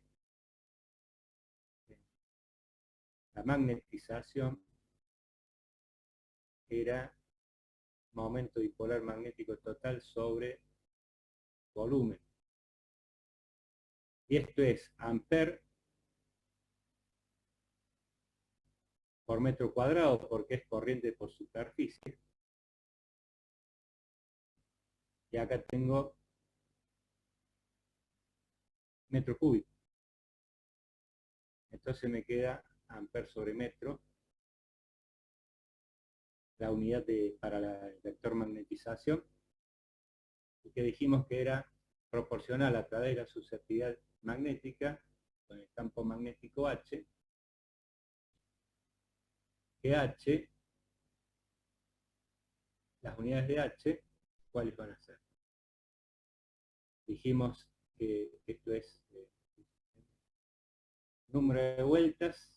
la magnetización era momento dipolar magnético total sobre volumen. Y esto es amper por metro cuadrado, porque es corriente por superficie. Y acá tengo metro cúbico. Entonces me queda amper sobre metro, la unidad para el vector magnetización, y que dijimos que era proporcional a través de la susceptibilidad magnética con el campo magnético H, que H, las unidades de H, ¿cuáles van a ser? Dijimos que esto es número de vueltas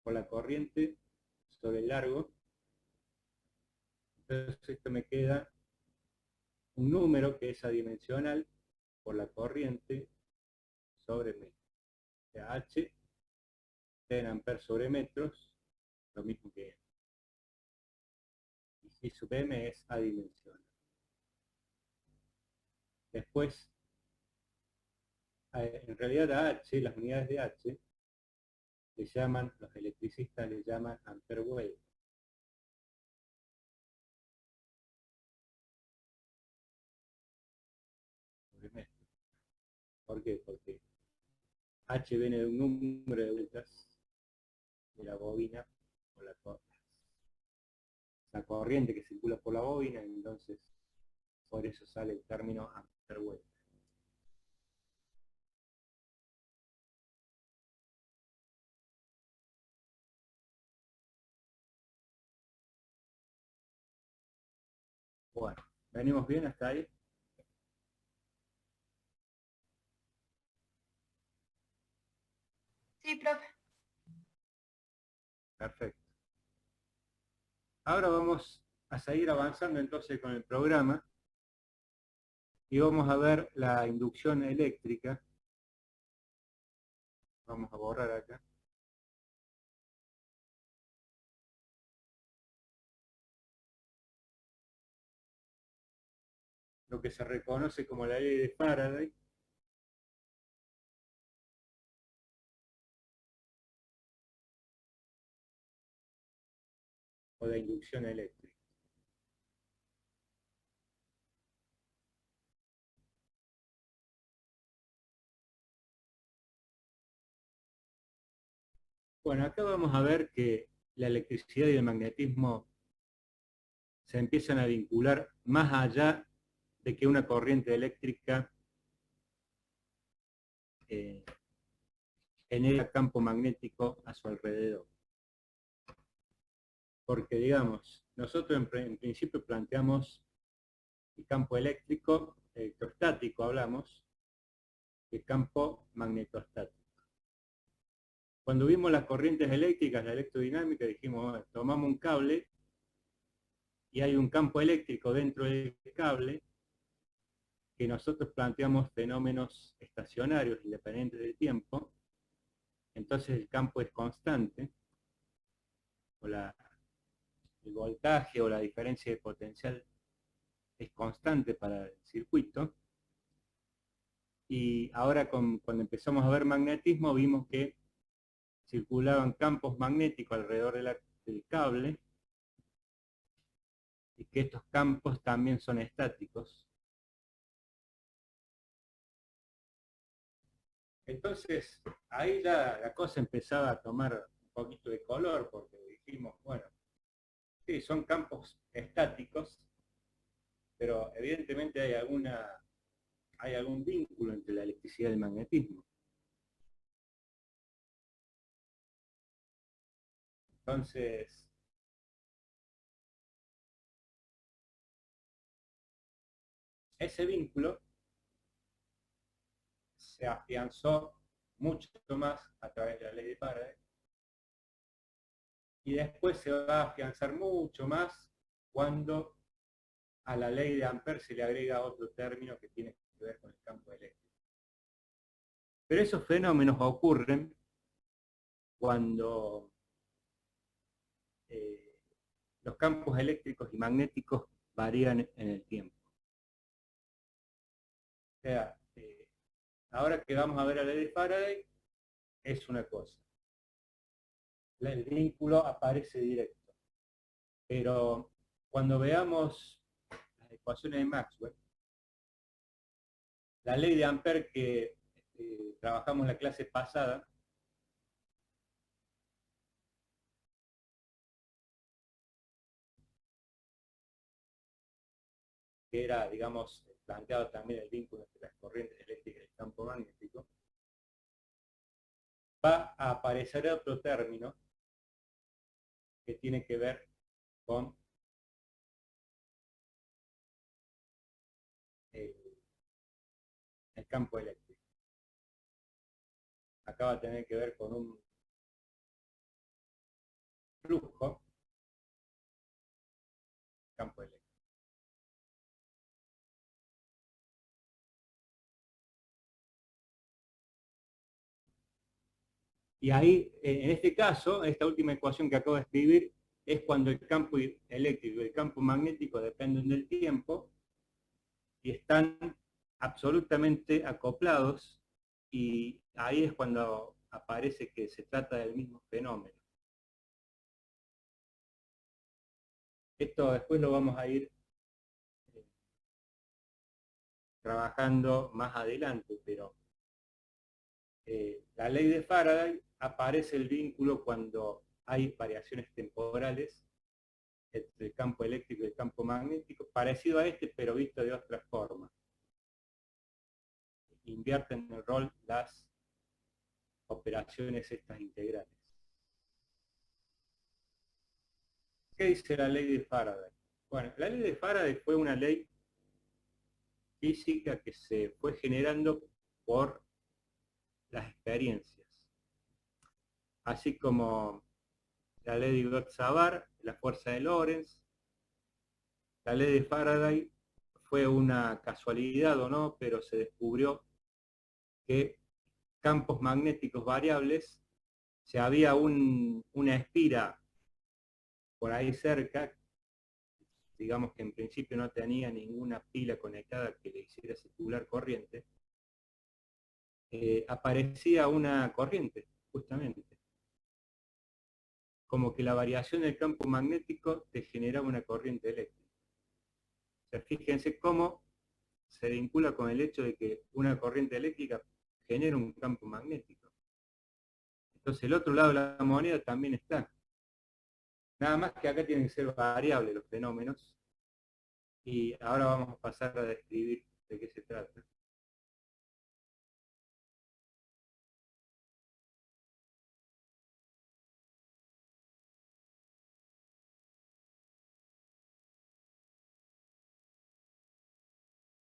por la corriente sobre el largo. Entonces esto me queda un número que es adimensional por la corriente sobre metro. O sea, H en amperes sobre metros, lo mismo que M. Y G sub M es adimensional. Después, en realidad a H, las unidades de H, le llaman, los electricistas le llaman ampere vuelta. ¿Por qué? Porque H viene de un número de vueltas de la bobina por la corriente que circula por la bobina, entonces por eso sale el término ampere vuelta. Bueno, ¿venimos bien hasta ahí? Sí, profe. Perfecto. Ahora vamos a seguir avanzando entonces con el programa y vamos a ver la inducción eléctrica. Vamos a borrar acá. Lo que se reconoce como la ley de Faraday. O la inducción eléctrica. Bueno, acá vamos a ver que la electricidad y el magnetismo se empiezan a vincular más allá de que una corriente eléctrica genera campo magnético a su alrededor. Porque, digamos, nosotros en principio planteamos el campo eléctrico, electrostático hablamos, el campo magnetostático. Cuando vimos las corrientes eléctricas, la electrodinámica, dijimos, bueno, tomamos un cable y hay un campo eléctrico dentro del cable que nosotros planteamos fenómenos estacionarios, independientes del tiempo, entonces el campo es constante, o el voltaje o la diferencia de potencial es constante para el circuito, y ahora cuando empezamos a ver magnetismo vimos que circulaban campos magnéticos alrededor del cable, y que estos campos también son estáticos. Entonces, ahí ya la cosa empezaba a tomar un poquito de color, porque dijimos, bueno, sí, son campos estáticos, pero evidentemente hay algún vínculo entre la electricidad y el magnetismo. Entonces, ese vínculo se afianzó mucho más a través de la ley de Faraday, y después se va a afianzar mucho más cuando a la ley de Ampère se le agrega otro término que tiene que ver con el campo eléctrico. Pero esos fenómenos ocurren cuando los campos eléctricos y magnéticos varían en el tiempo. O sea, ahora que vamos a ver la ley de Faraday, es una cosa. El vínculo aparece directo. Pero cuando veamos las ecuaciones de Maxwell, la ley de Ampère que trabajamos en la clase pasada, que era, digamos, planteado también el vínculo entre las corrientes eléctricas y el campo magnético, va a aparecer otro término que tiene que ver con el campo eléctrico. Acá va a tener que ver con un flujo campo eléctrico. Y ahí, en este caso, esta última ecuación que acabo de escribir, es cuando el campo eléctrico y el campo magnético dependen del tiempo y están absolutamente acoplados, y ahí es cuando aparece que se trata del mismo fenómeno. Esto después lo vamos a ir trabajando más adelante, pero la ley de Faraday aparece el vínculo cuando hay variaciones temporales entre el campo eléctrico y el campo magnético, parecido a este, pero visto de otra forma. Invierten el rol las operaciones estas integrales. ¿Qué dice la ley de Faraday? Bueno, la ley de Faraday fue una ley física que se fue generando por las experiencias. Así como la ley de Gauss-Savart, la fuerza de Lorentz, la ley de Faraday fue una casualidad o no, pero se descubrió que campos magnéticos variables, si había una espira por ahí cerca, digamos que en principio no tenía ninguna pila conectada que le hiciera circular corriente, aparecía una corriente, justamente. Como que la variación del campo magnético te generaba una corriente eléctrica. O sea, fíjense cómo se vincula con el hecho de que una corriente eléctrica genera un campo magnético. Entonces el otro lado de la moneda también está. Nada más que acá tienen que ser variables los fenómenos, y ahora vamos a pasar a describir de qué se trata.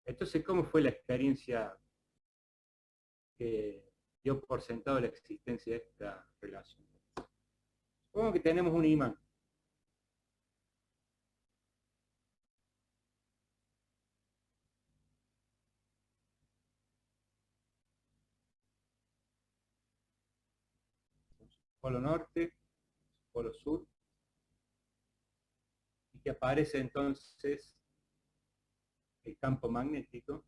Entonces, ¿cómo fue la experiencia que dio por sentado la existencia de esta relación? Supongo que tenemos un imán. Polo norte, polo sur, y que aparece entonces el campo magnético,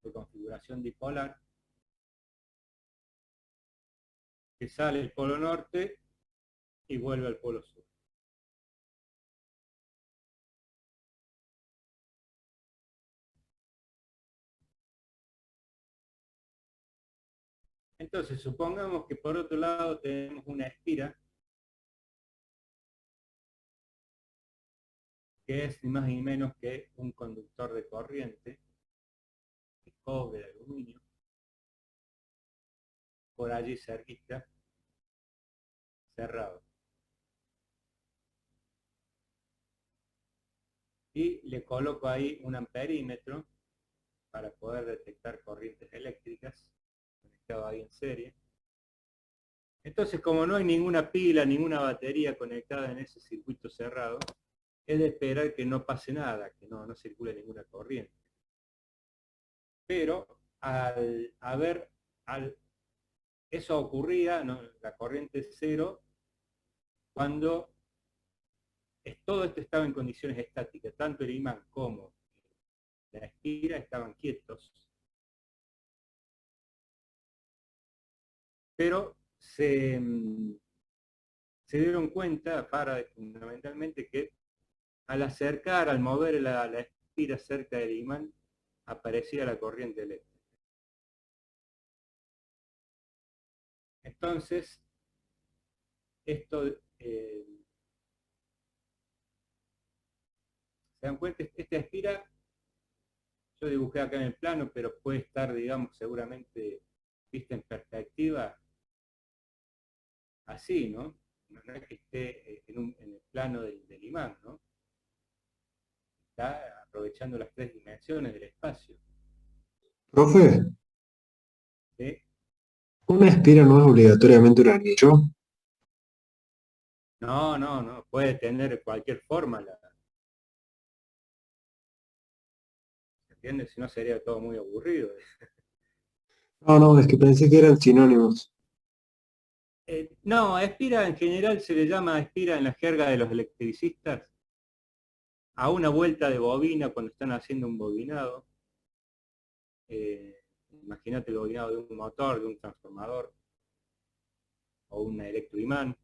de configuración dipolar, que sale del polo norte y vuelve al polo sur. Entonces, supongamos que por otro lado tenemos una espira que es ni más ni menos que un conductor de corriente, de cobre, de aluminio, por allí cerquita, cerrado. y le coloco ahí un amperímetro para poder detectar corrientes eléctricas conectado ahí en serie. Entonces, como no hay ninguna pila, ninguna batería conectada en ese circuito cerrado, es de esperar que no pase nada, que no circule ninguna corriente. Pero eso ocurría, ¿no? La corriente cero, cuando todo esto estaba en condiciones estáticas, tanto el imán como la espira estaban quietos, pero se dieron cuenta, Faraday fundamentalmente, que al mover la espira cerca del imán, aparecía la corriente eléctrica. Entonces, esto, ¿se dan cuenta? Esta espira, yo dibujé acá en el plano, pero puede estar, digamos, seguramente vista en perspectiva, así, ¿no? No es que esté en el plano del imán, ¿no? Está aprovechando las tres dimensiones del espacio. Profe, ¿Sí? ¿una espira no es obligatoriamente un anillo? No, puede tener cualquier forma, ¿se entiende? Si no sería todo muy aburrido. No, es que pensé que eran sinónimos. No, a espira en general se le llama espira en la jerga de los electricistas a una vuelta de bobina cuando están haciendo un bobinado. Imagínate el bobinado de un motor, de un transformador o un electroimán.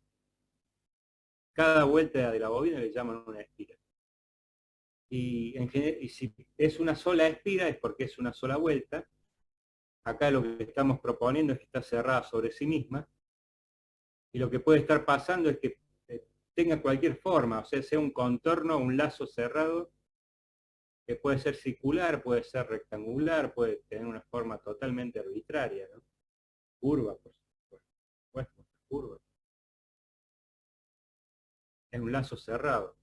Cada vuelta de la bobina le llaman una espira. Y si es una sola espira es porque es una sola vuelta. Acá lo que estamos proponiendo es que está cerrada sobre sí misma. Y lo que puede estar pasando es que tenga cualquier forma, o sea un contorno, un lazo cerrado, que puede ser circular, puede ser rectangular, puede tener una forma totalmente arbitraria, ¿no? Curva, por supuesto, curva. Es un lazo cerrado.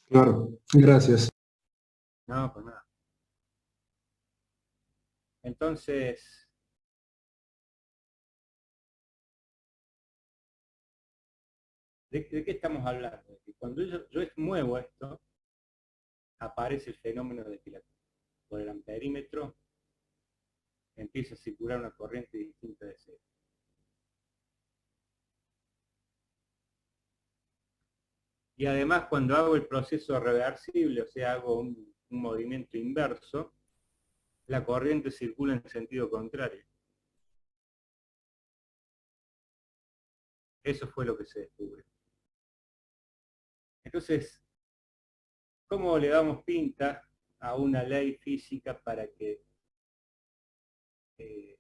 Claro, gracias. No, pues nada. Entonces, ¿de qué estamos hablando? De que cuando yo muevo esto, aparece el fenómeno de que por el amperímetro empieza a circular una corriente distinta de cero. Y además cuando hago el proceso reversible, o sea, hago un movimiento inverso, la corriente circula en sentido contrario. Eso fue lo que se descubrió. Entonces, ¿cómo le damos pinta a una ley física para que eh,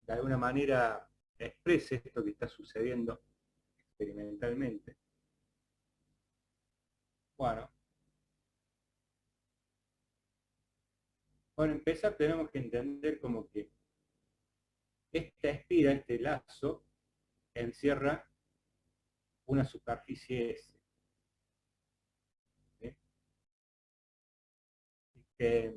de alguna manera exprese esto que está sucediendo experimentalmente? Bueno, para empezar tenemos que entender como que esta espira, este lazo, encierra una superficie S. ¿Sí? Que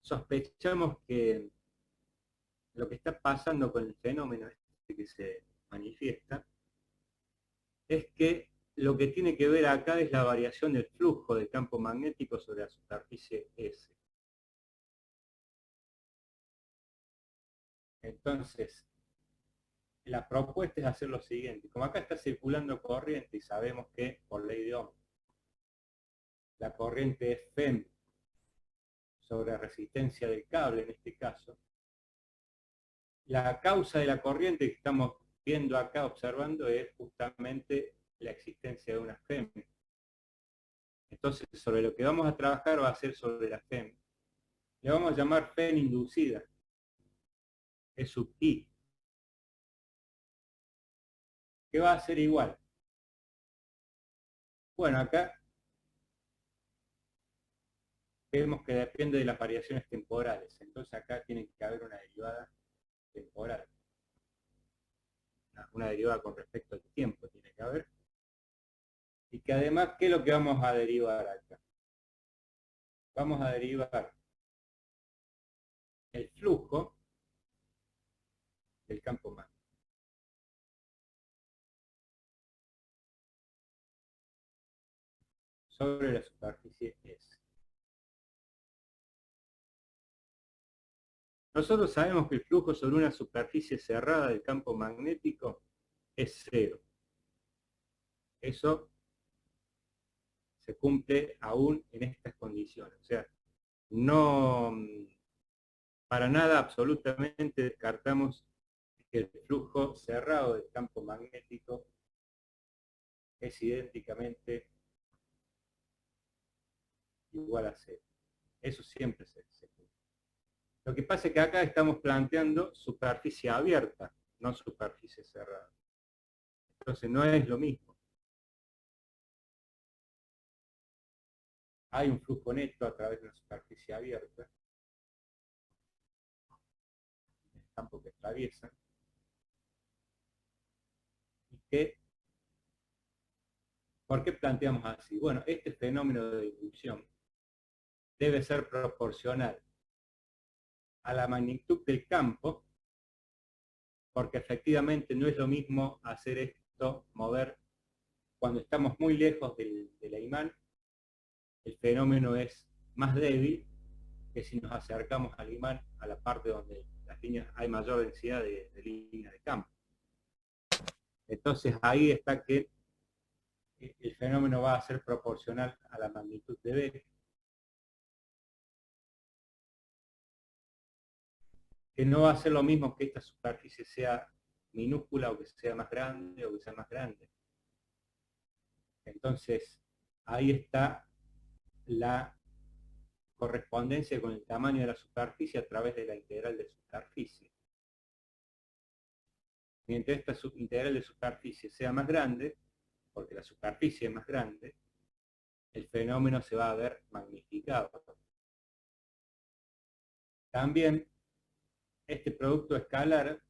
sospechamos que lo que está pasando con el fenómeno este que se manifiesta es que lo que tiene que ver acá es la variación del flujo de campo magnético sobre la superficie S. Entonces, la propuesta es hacer lo siguiente. Como acá está circulando corriente y sabemos que, por ley de Ohm, la corriente es Fm sobre resistencia del cable en este caso, la causa de la corriente que estamos viendo acá, observando, es justamente la existencia de una Fm. Entonces, sobre lo que vamos a trabajar va a ser sobre la Fm. Le vamos a llamar Fm inducida, es sub I, que va a ser igual. Bueno, acá vemos que depende de las variaciones temporales. Entonces acá tiene que haber una derivada temporal. Una derivada con respecto al tiempo tiene que haber. Y que además, ¿qué es lo que vamos a derivar acá? Vamos a derivar el flujo del campo magnético. Sobre la superficie S. Nosotros sabemos que el flujo sobre una superficie cerrada del campo magnético es cero. Eso se cumple aún en estas condiciones. O sea, no, para nada absolutamente descartamos que el flujo cerrado del campo magnético es idénticamente igual a cero. Eso siempre se cumple. Lo que pasa es que acá estamos planteando superficie abierta, no superficie cerrada. Entonces no es lo mismo. Hay un flujo neto a través de una superficie abierta, el campo que atraviesa, y que, ¿por qué planteamos así? Bueno, este fenómeno de inducción debe ser proporcional a la magnitud del campo, porque efectivamente no es lo mismo hacer esto, mover, cuando estamos muy lejos de la imán, el fenómeno es más débil que si nos acercamos al imán, a la parte donde las líneas hay mayor densidad de líneas de campo. Entonces ahí está que el fenómeno va a ser proporcional a la magnitud de B, que no va a ser lo mismo que esta superficie sea minúscula o que sea más grande o que sea más grande. Entonces ahí está la correspondencia con el tamaño de la superficie a través de la integral de superficie. Mientras esta integral de superficie sea más grande, porque la superficie es más grande, el fenómeno se va a ver magnificado. También este producto escalar,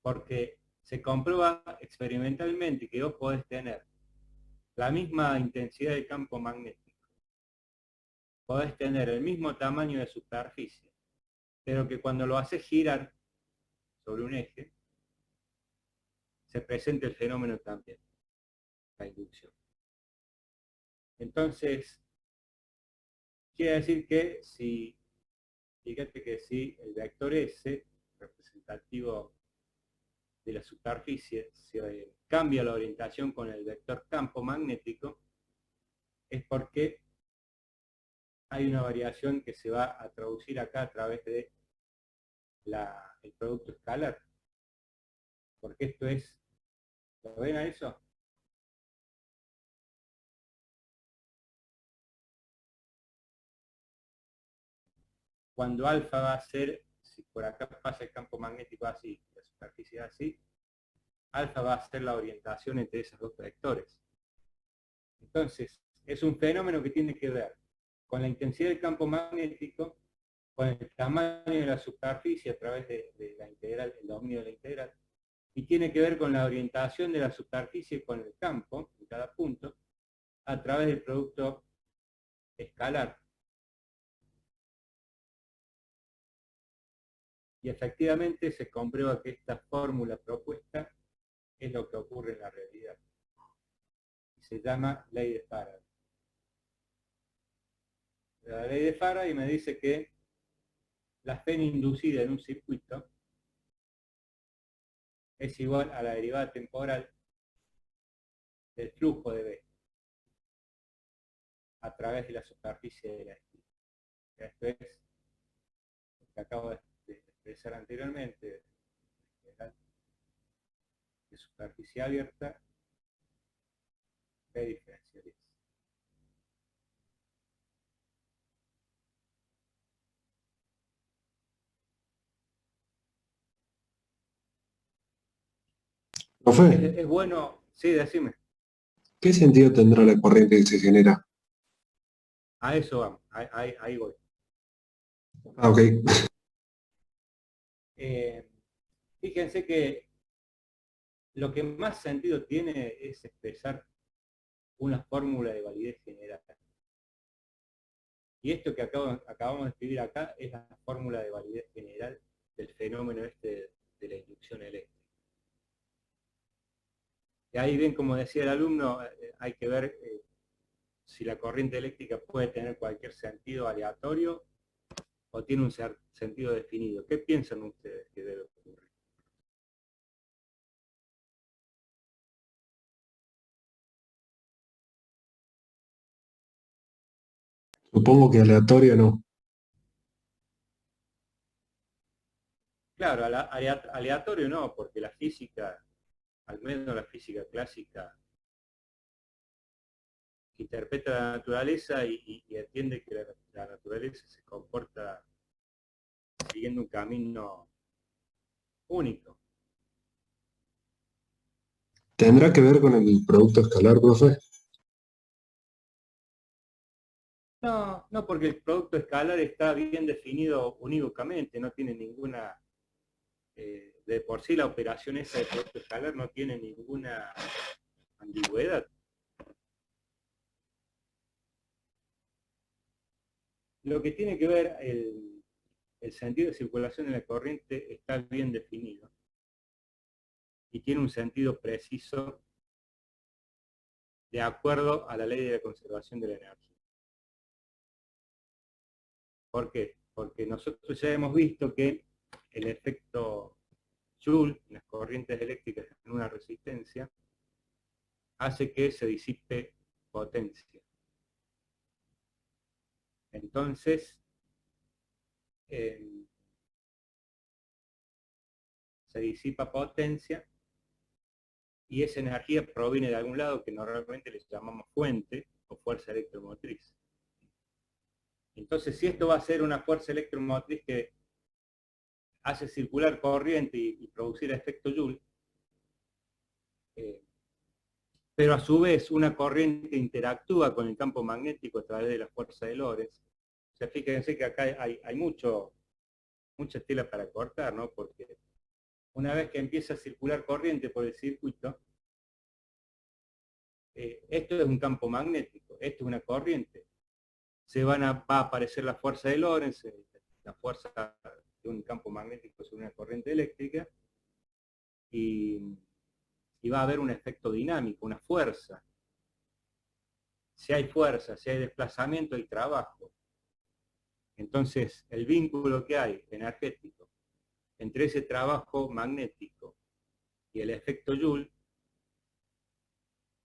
porque se comprueba experimentalmente que vos podés tener la misma intensidad de campo magnético, podés tener el mismo tamaño de superficie, pero que cuando lo haces girar sobre un eje, se presenta el fenómeno también, la inducción. Entonces, quiere decir que si, fíjate que si el vector S, representativo de la superficie, se cambia la orientación con el vector campo magnético, es porque hay una variación que se va a traducir acá a través de el producto escalar. Porque esto es, ¿lo ven a eso? Cuando alfa va a ser, si por acá pasa el campo magnético así, la superficie así, alfa va a ser la orientación entre esos dos vectores. Entonces, es un fenómeno que tiene que ver con la intensidad del campo magnético, con el tamaño de la superficie a través de la integral, el dominio de la integral, y tiene que ver con la orientación de la superficie con el campo, en cada punto, a través del producto escalar. Y efectivamente se comprueba que esta fórmula propuesta es lo que ocurre en la realidad. Se llama ley de Faraday. La ley de Faraday me dice que la Phen inducida en un circuito es igual a la derivada temporal del flujo de B a través de la superficie de la esquina. Esto es lo que acabo de expresar anteriormente, de superficie abierta, B diferencial S. Profe, Es bueno, sí, decime. ¿qué sentido tendrá la corriente que se genera? A eso vamos, ahí voy. Ah, ok. Fíjense que lo que más sentido tiene es expresar una fórmula de validez general. Y esto que acabamos de escribir acá es la fórmula de validez general del fenómeno este de la inducción eléctrica. Y ahí bien, como decía el alumno, hay que ver si la corriente eléctrica puede tener cualquier sentido aleatorio o tiene un sentido definido. ¿Qué piensan ustedes que debe ocurrir? Supongo que aleatorio no. Claro, aleatorio no, porque la física, al menos la física clásica, interpreta la naturaleza y entiende que la naturaleza se comporta siguiendo un camino único. ¿Tendrá que ver con el producto escalar, profe? No, no, porque el producto escalar está bien definido unívocamente, no tiene ninguna, de por sí la operación esa de producto escalar no tiene ninguna ambigüedad. Lo que tiene que ver el sentido de circulación de la corriente está bien definido y tiene un sentido preciso de acuerdo a la ley de la conservación de la energía. ¿Por qué? Porque nosotros ya hemos visto que el efecto Joule en las corrientes eléctricas en una resistencia hace que se disipe potencia. Entonces, se disipa potencia y esa energía proviene de algún lado que normalmente les llamamos fuente o fuerza electromotriz. Entonces, si esto va a ser una fuerza electromotriz que hace circular corriente y producir efecto Joule, pero a su vez una corriente interactúa con el campo magnético a través de la fuerza de Lorentz. O sea, fíjense que acá hay mucha tela para cortar, ¿no? Porque una vez que empieza a circular corriente por el circuito, esto es un campo magnético, esto es una corriente. Va a aparecer la fuerza de Lorentz, la fuerza de un campo magnético sobre una corriente eléctrica, y va a haber un efecto dinámico, una fuerza. Si hay fuerza, si hay desplazamiento, hay trabajo. Entonces, el vínculo que hay energético entre ese trabajo magnético y el efecto Joule,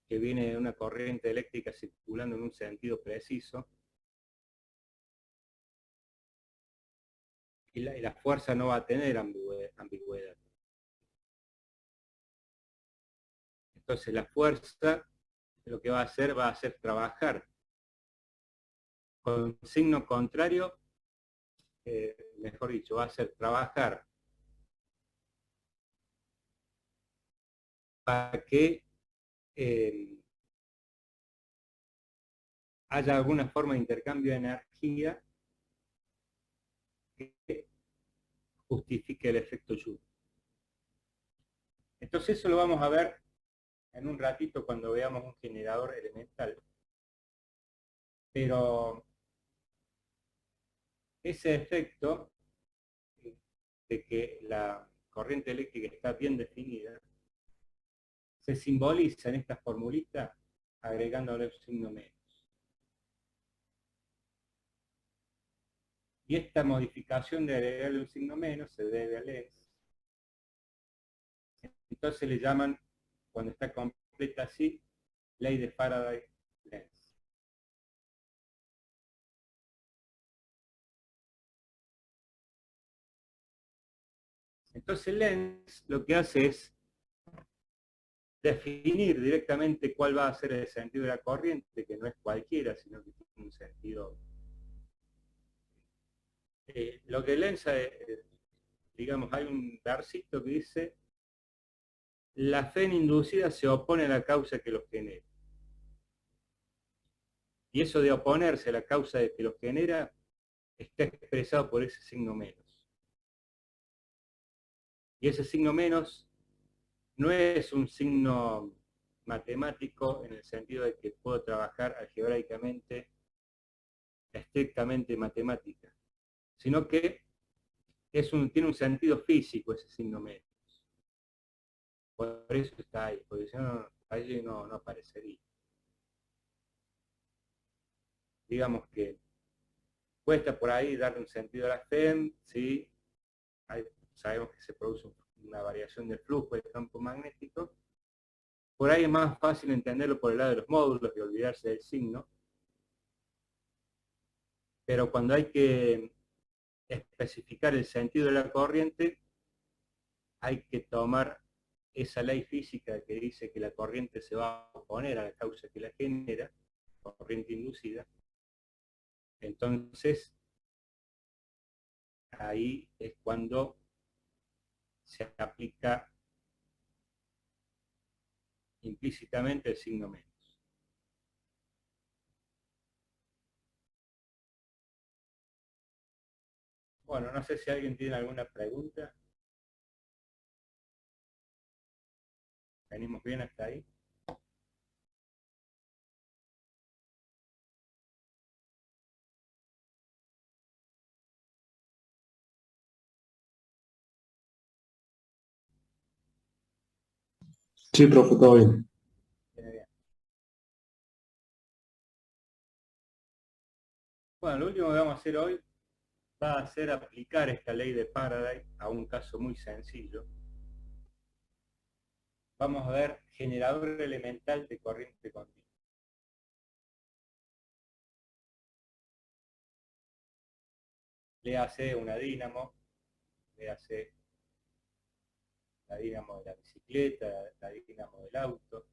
que viene de una corriente eléctrica circulando en un sentido preciso, y la fuerza no va a tener ambigüedad. Entonces la fuerza lo que va a hacer trabajar con signo contrario, mejor dicho, va a hacer trabajar para que haya alguna forma de intercambio de energía que justifique el efecto Joule. Entonces eso lo vamos a ver en un ratito cuando veamos un generador elemental. Pero ese efecto de que la corriente eléctrica está bien definida se simboliza en esta formulita agregándole un signo menos. Y esta modificación de agregarle un signo menos se debe a Lenz. Entonces le llaman, cuando está completa así, ley de Faraday-Lenz. Entonces Lenz lo que hace es definir directamente cuál va a ser el sentido de la corriente, que no es cualquiera, sino que tiene un sentido. Lo que Lenz, digamos, hay un versito que dice: la fe inducida se opone a la causa que los genera. Y eso de oponerse a la causa de que lo genera está expresado por ese signo menos. Y ese signo menos no es un signo matemático en el sentido de que puedo trabajar algebraicamente, estrictamente matemática, sino que tiene un sentido físico ese signo menos. Por eso está ahí, porque si no, allí no aparecería. Digamos que cuesta por ahí darle un sentido a la FEM, ¿sí? Sabemos que se produce una variación del flujo del campo magnético. Por ahí es más fácil entenderlo por el lado de los módulos y olvidarse del signo. Pero cuando hay que especificar el sentido de la corriente, hay que tomar esa ley física que dice que la corriente se va a oponer a la causa que la genera, corriente inducida. Entonces, ahí es cuando se aplica implícitamente el signo menos. Bueno, no sé si alguien tiene alguna pregunta. ¿Venimos bien hasta ahí? Sí, profe, todo bien. Bien. Bueno, lo último que vamos a hacer hoy va a ser aplicar esta ley de Faraday a un caso muy sencillo. Vamos a ver generador elemental de corriente continua. Le hace una dínamo, le hace la dínamo de la bicicleta, la dínamo del auto,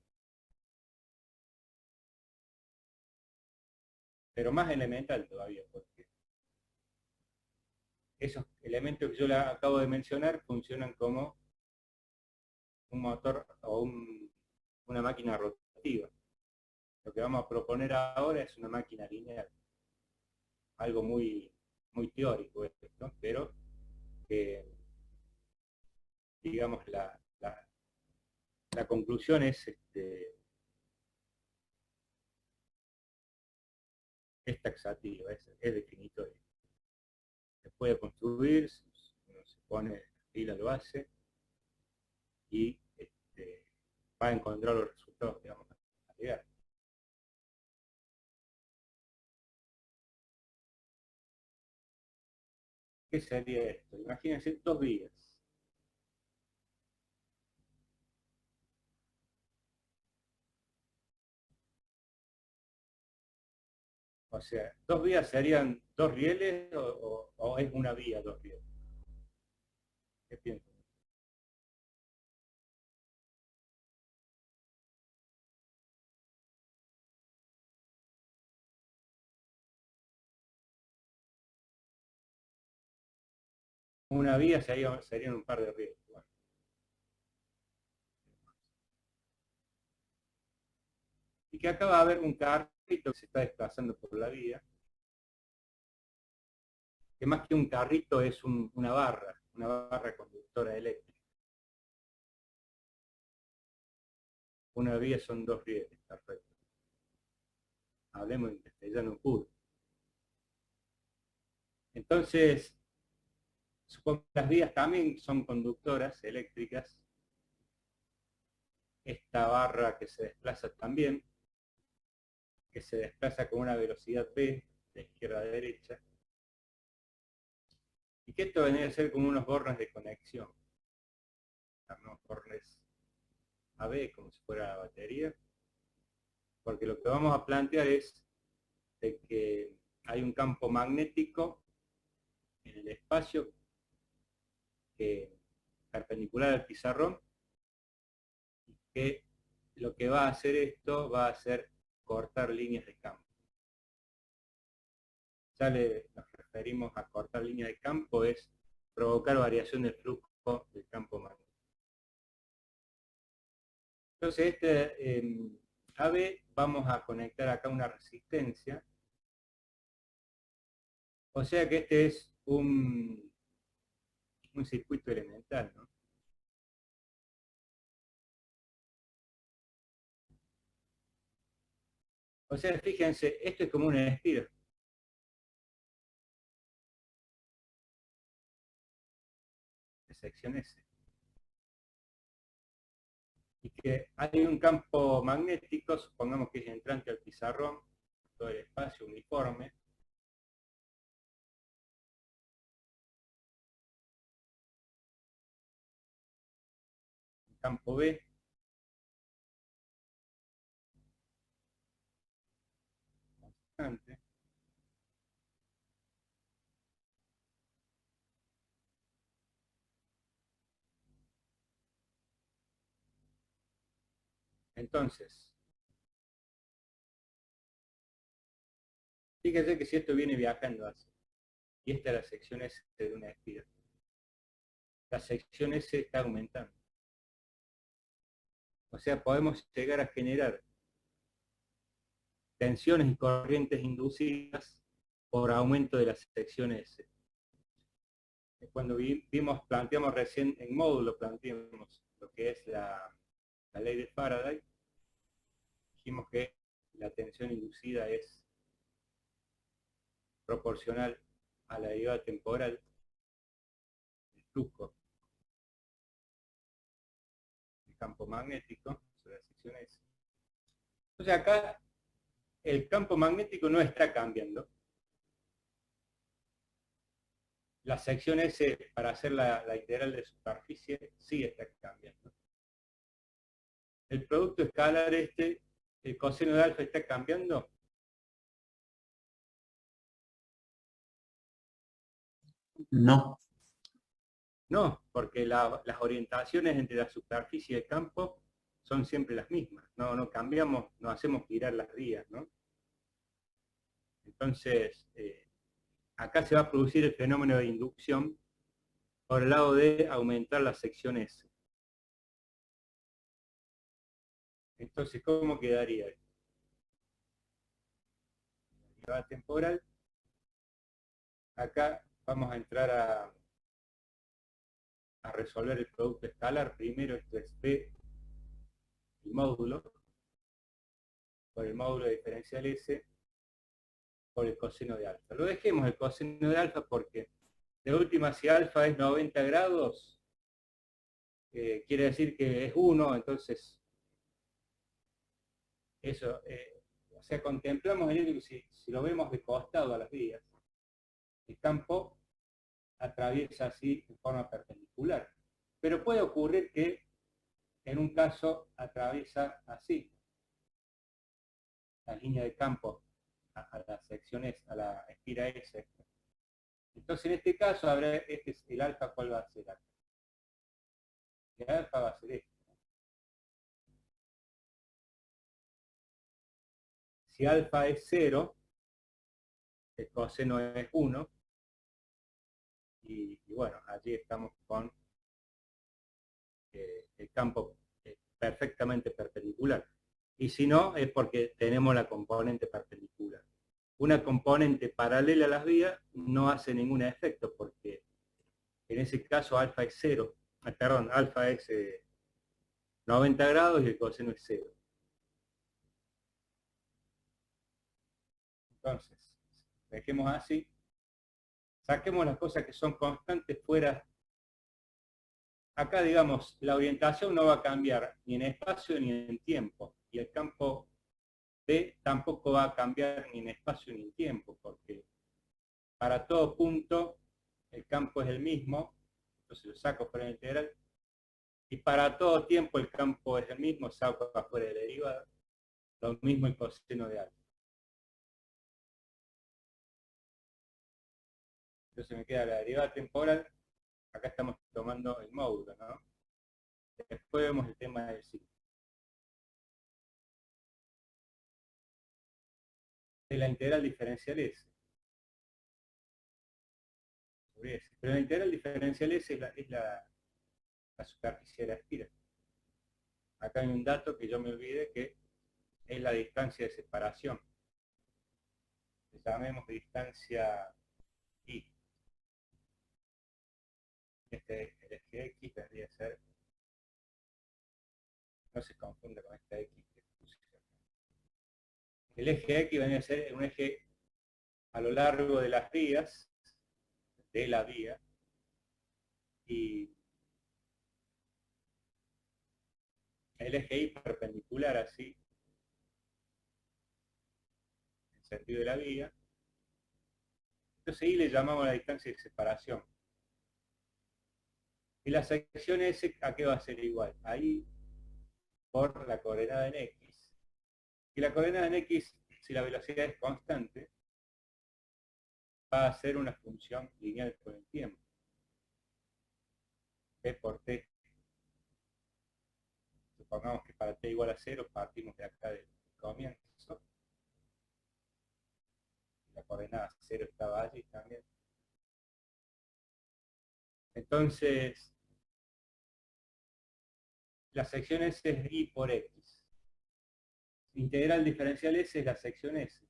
pero más elemental todavía, porque esos elementos que yo le acabo de mencionar funcionan como un motor o una máquina rotativa. Lo que vamos a proponer ahora es una máquina lineal, algo muy, muy teórico esto, ¿no? Pero que, digamos, la conclusión es taxativa, es definitoria. Se puede construir, uno se pone, la pila lo hace, y va a encontrar los resultados que vamos a llegar. ¿Qué sería esto? Imagínense dos vías. O sea, ¿dos vías serían dos rieles o es una vía dos rieles? ¿Qué piensan? Una vía serían un par de rieles. Bueno. Y que acá va a haber un carrito que se está desplazando por la vía, que más que un carrito es una barra conductora eléctrica. Una vía son dos rieles, perfecto. Hablemos en castellano puro. Entonces, supongo que las vías también son conductoras eléctricas. Esta barra que se desplaza también, que se desplaza con una velocidad p, de izquierda a derecha, y que esto vendría a ser como unos bornes de conexión. Unos bornes AB, como si fuera la batería, porque lo que vamos a plantear es de que hay un campo magnético en el espacio perpendicular al pizarrón, que lo que va a hacer esto va a ser cortar líneas de campo. Ya nos referimos a cortar líneas de campo, es provocar variación del flujo del campo magnético. Entonces AB vamos a conectar acá una resistencia. O sea que este es un circuito elemental, ¿no? O sea, fíjense, esto es como una espiral. De sección S. Y que hay un campo magnético, supongamos que es entrante al pizarrón, todo el espacio uniforme. Campo B. Constante. Entonces, fíjense que si esto viene viajando así, y esta es la sección S de una espiral, la sección S está aumentando. O sea, podemos llegar a generar tensiones y corrientes inducidas por aumento de la sección S. Cuando planteamos recién en módulo, planteamos lo que es la ley de Faraday, dijimos que la tensión inducida es proporcional a la derivada temporal del flujo del campo magnético sobre la sección S. Entonces acá el campo magnético no está cambiando. La sección S, para hacer la integral de superficie, sí está cambiando. El producto escalar este, el coseno de alfa, está cambiando. No. No, porque las orientaciones entre la superficie y el campo son siempre las mismas. No cambiamos, no hacemos girar las vías, ¿no? Entonces, acá se va a producir el fenómeno de inducción por el lado de aumentar la sección S. Entonces, ¿cómo quedaría esto? La derivada temporal. Acá vamos a entrar a resolver el producto escalar. Primero esto es P, el módulo, por el módulo diferencial S, por el coseno de alfa. Lo dejemos el coseno de alfa porque de última, si alfa es 90 grados, quiere decir que es 1, entonces eso, o sea, contemplamos el índice, si lo vemos de costado a las vías, el campo atraviesa así en forma perpendicular. Pero puede ocurrir que en un caso atraviesa así, la línea de campo a las secciones, a la espira S. Entonces en este caso, el alfa, ¿cuál va a ser acá? El alfa va a ser este. Si alfa es 0, el coseno es 1, y bueno, allí estamos con el campo perfectamente perpendicular. Y si no, es porque tenemos la componente perpendicular. Una componente paralela a las vías no hace ningún efecto, porque en ese caso alfa es 0, perdón, alfa es 90 grados y el coseno es 0. Entonces, dejemos así, saquemos las cosas que son constantes fuera. Acá, digamos, la orientación no va a cambiar ni en espacio ni en tiempo, y el campo B tampoco va a cambiar ni en espacio ni en tiempo, porque para todo punto el campo es el mismo, entonces lo saco fuera de la integral, y para todo tiempo el campo es el mismo, saco afuera de la derivada, lo mismo el coseno de alfa. Entonces me queda la derivada temporal, acá estamos tomando el módulo, ¿no? Después vemos el tema del ciclo. De la integral diferencial S. Pero la integral diferencial S es la superficie de la espiral. Acá hay un dato que yo me olvidé, que es la distancia de separación. Le llamemos distancia I. El eje X tendría que ser, no se confunda con esta X que puse acá. El eje X vendría a ser un eje a lo largo de las vías, de la vía, y el eje Y perpendicular así, en sentido de la vía. Entonces Y le llamamos la distancia de separación. Y la sección S, ¿a qué va a ser igual? Ahí por la coordenada en X. Y la coordenada en X, si la velocidad es constante, va a ser una función lineal por el tiempo. P por T. Supongamos que para T igual a 0 partimos de acá del comienzo. La coordenada 0 estaba allí también. Entonces, la sección S es Y por X. Integral diferencial S es la sección S.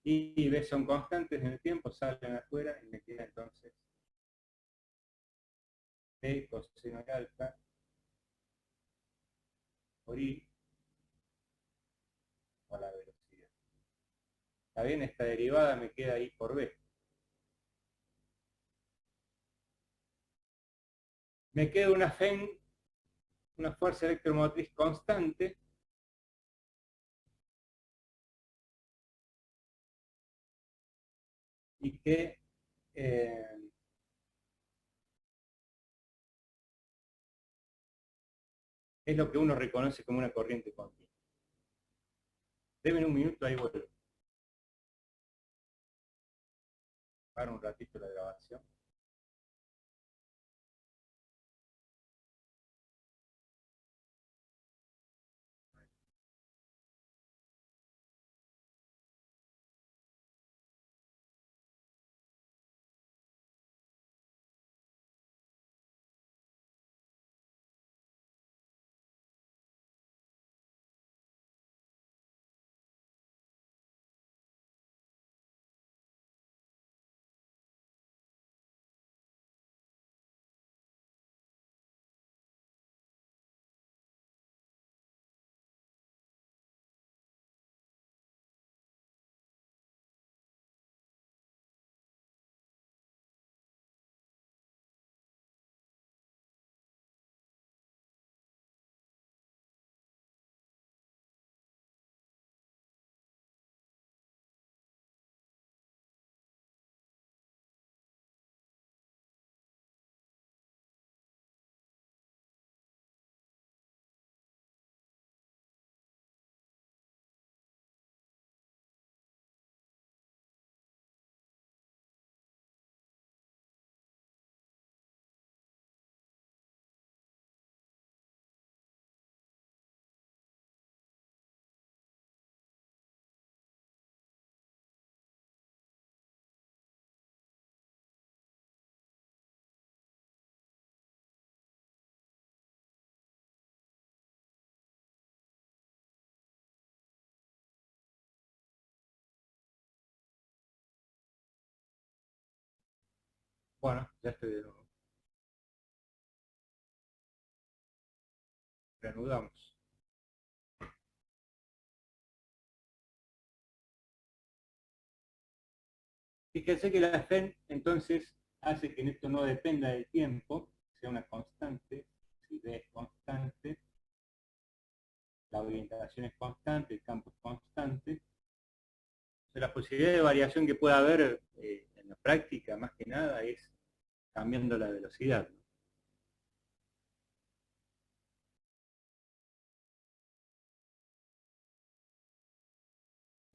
Y B son constantes en el tiempo, salen afuera y me queda entonces P coseno de alfa por I por la velocidad. Está bien, esta derivada me queda I por B. Me queda una FEN, una fuerza electromotriz constante, y que es lo que uno reconoce como una corriente continua. Deben un minuto, ahí vuelvo. Para un ratito la grabación. Bueno, ya estoy de nuevo. Reanudamos. Fíjense que la FEN entonces hace que esto no dependa del tiempo, sea una constante. Si B es constante, la orientación es constante, el campo es constante. La posibilidad de variación que pueda haber en la práctica, más que nada, es cambiando la velocidad, ¿no?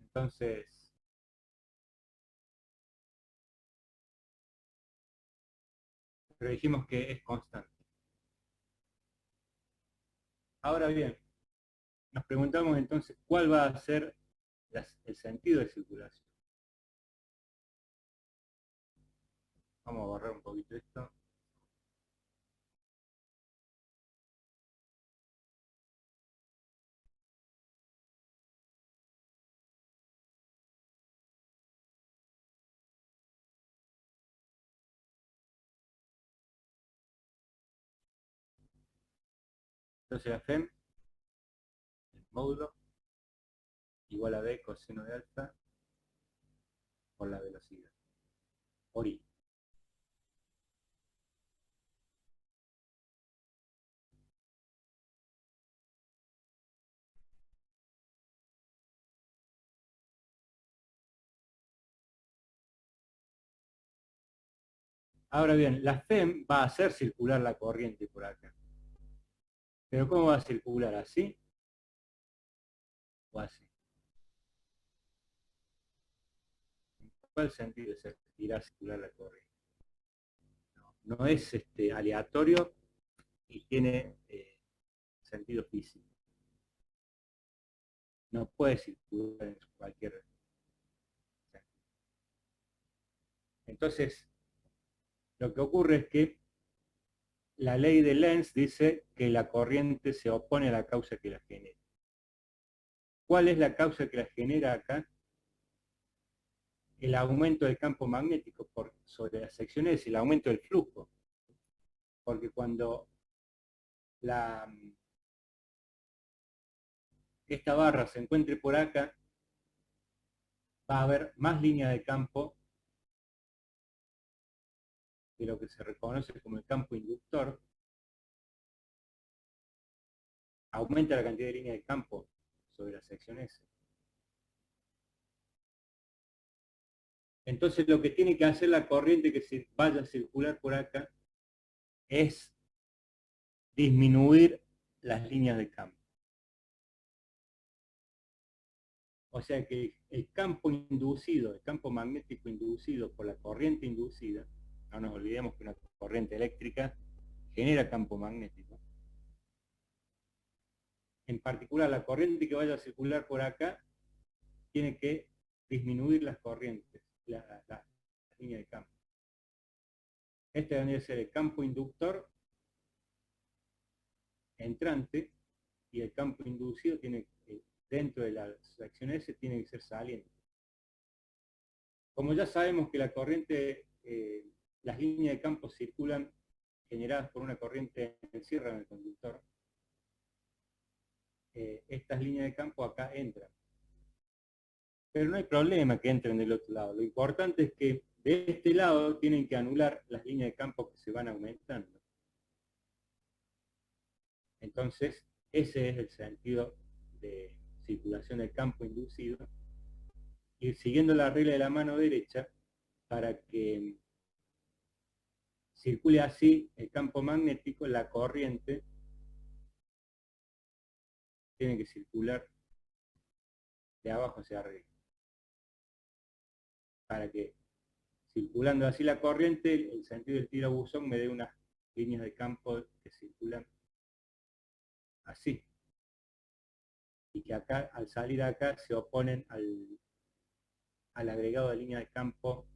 Entonces, pero dijimos que es constante. Ahora bien, nos preguntamos entonces cuál va a ser el sentido de circulación. Vamos a borrar un poquito esto. Entonces la FEM, el módulo, igual a B coseno de alfa por la velocidad, por I. Ahora bien, la FEM va a hacer circular la corriente por acá. ¿Pero cómo va a circular? ¿Así? ¿O así? ¿En cuál sentido se irá a circular la corriente? No es aleatorio y tiene sentido físico. No puede circular en cualquier sentido. Entonces, lo que ocurre es que la ley de Lenz dice que la corriente se opone a la causa que la genera. ¿Cuál es la causa que la genera acá? El aumento del campo magnético sobre las secciones y el aumento del flujo. Porque cuando esta barra se encuentre por acá, va a haber más línea de campo de lo que se reconoce como el campo inductor. Aumenta la cantidad de línea de campo sobre la sección S. Entonces lo que tiene que hacer la corriente que vaya a circular por acá es disminuir las líneas de campo. O sea que el campo inducido, el campo magnético inducido por la corriente inducida, no nos olvidemos que una corriente eléctrica genera campo magnético. En particular, la corriente que vaya a circular por acá tiene que disminuir las corrientes, la línea de campo. Este debería ser el campo inductor entrante y el campo inducido tiene dentro de la sección S tiene que ser saliente. Como ya sabemos que la corriente, las líneas de campo circulan generadas por una corriente encierra en el conductor, estas líneas de campo acá entran. Pero no hay problema que entren del otro lado. Lo importante es que de este lado tienen que anular las líneas de campo que se van aumentando. Entonces, ese es el sentido de circulación del campo inducido. Y siguiendo la regla de la mano derecha, para que circule así el campo magnético, la corriente tiene que circular de abajo hacia arriba. Para que circulando así la corriente, el sentido del tirabuzón me dé unas líneas de campo que circulan así. Y que acá, al salir acá, se oponen al agregado de línea de campo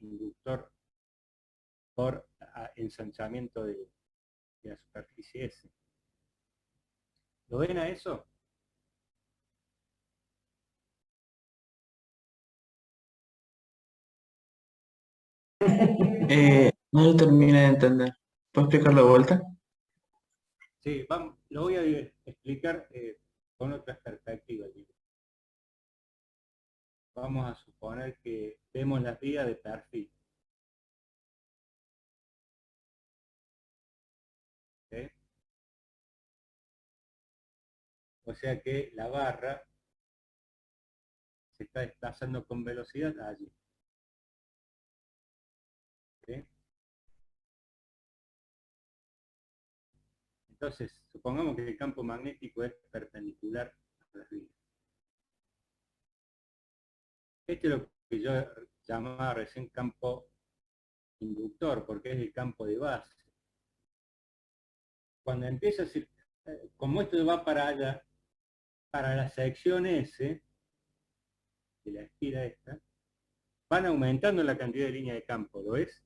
inductor por ensanchamiento de la superficie S. ¿Lo ven a eso? No lo terminé de entender. ¿Puedo explicarlo de vuelta? Sí, lo voy a explicar con otras perspectivas. Vamos a suponer que vemos las vías de perfil. ¿Sí? O sea que la barra se está desplazando con velocidad allí. ¿Sí? Entonces, supongamos que el campo magnético es perpendicular a las vías. Este es lo que yo llamaba recién campo inductor, porque es el campo de base. Cuando empieza a como esto va para allá, para la sección S, de la espira esta, van aumentando la cantidad de línea de campo, ¿lo ves?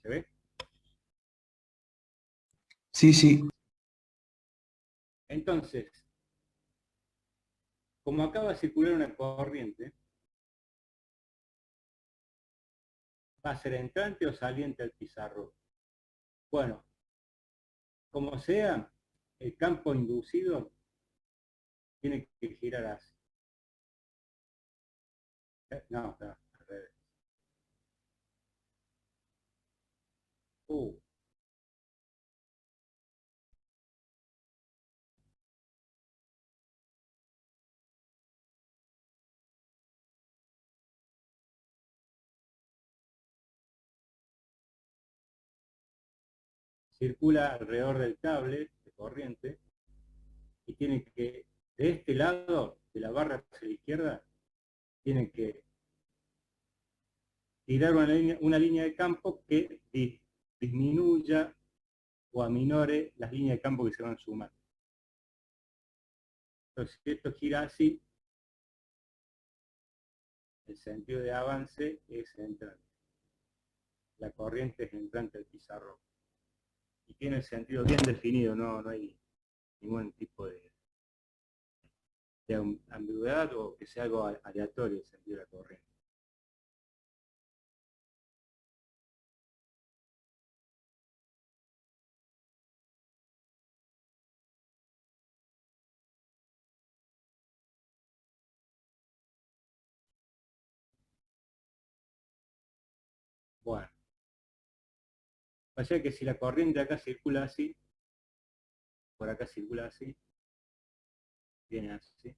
¿Se ve? Sí, sí. Entonces, como acaba de circular una corriente, ¿va a ser entrante o saliente al pizarrón? Bueno, como sea, el campo inducido tiene que girar así. No, al revés. Uh, circula alrededor del cable de corriente y tiene que, de este lado, de la barra hacia la izquierda, tiene que tirar una línea de campo que disminuya o aminore las líneas de campo que se van sumando. Entonces, si esto gira así, el sentido de avance es entrante. La corriente es entrante al pizarrón. Y tiene el sentido bien definido, no hay ningún tipo de ambigüedad o que sea algo aleatorio el sentido de la corriente. Bueno, o sea que si la corriente acá circula así, por acá circula así, viene así,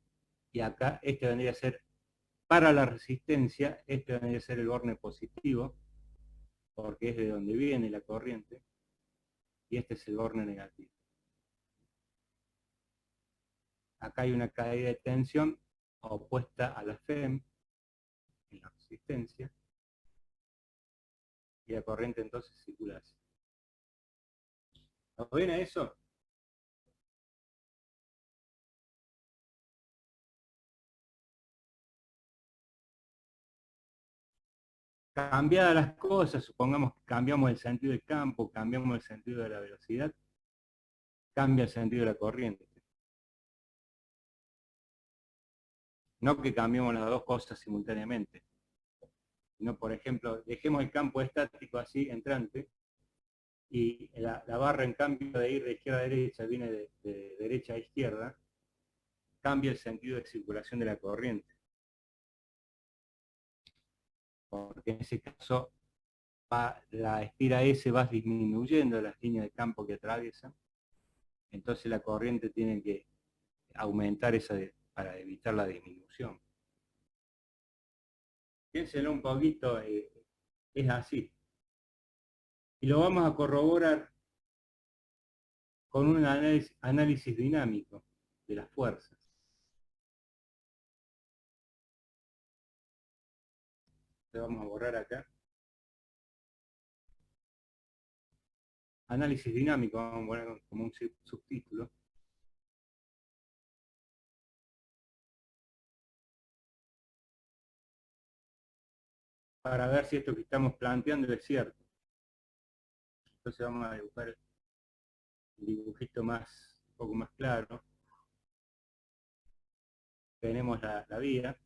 y acá este vendría a ser, para la resistencia, este vendría a ser el borne positivo, porque es de donde viene la corriente, y este es el borne negativo. Acá hay una caída de tensión opuesta a la FEM, en la resistencia, y la corriente entonces circula así. ¿Lo ven a eso? Cambiadas las cosas, supongamos que cambiamos el sentido del campo, cambiamos el sentido de la velocidad, cambia el sentido de la corriente. No que cambiemos las dos cosas simultáneamente. Sino, por ejemplo, dejemos el campo estático así, entrante, y la barra en cambio de ir de izquierda a derecha, viene de derecha a izquierda, cambia el sentido de circulación de la corriente. Porque en ese caso la espira S va disminuyendo las líneas de campo que atraviesan, entonces la corriente tiene que aumentar para evitar la disminución. Piénsenlo un poquito, es así. Y lo vamos a corroborar con un análisis dinámico de las fuerzas. Le vamos a borrar acá. Análisis dinámico, vamos a poner como un subtítulo. Para ver si esto que estamos planteando es cierto. Entonces vamos a dibujar un dibujito un poco más claro. Tenemos la vía.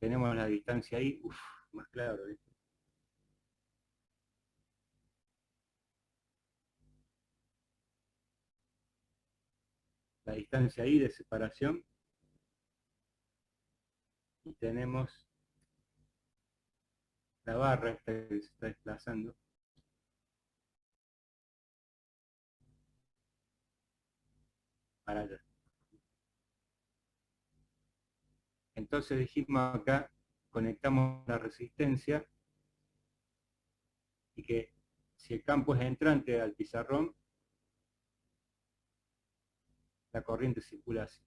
Tenemos la distancia ahí. Uf, más claro, ¿viste? La distancia ahí de separación. Y tenemos la barra esta que se está desplazando. Para allá. Entonces dijimos acá, conectamos la resistencia y que si el campo es entrante al pizarrón, la corriente circula así.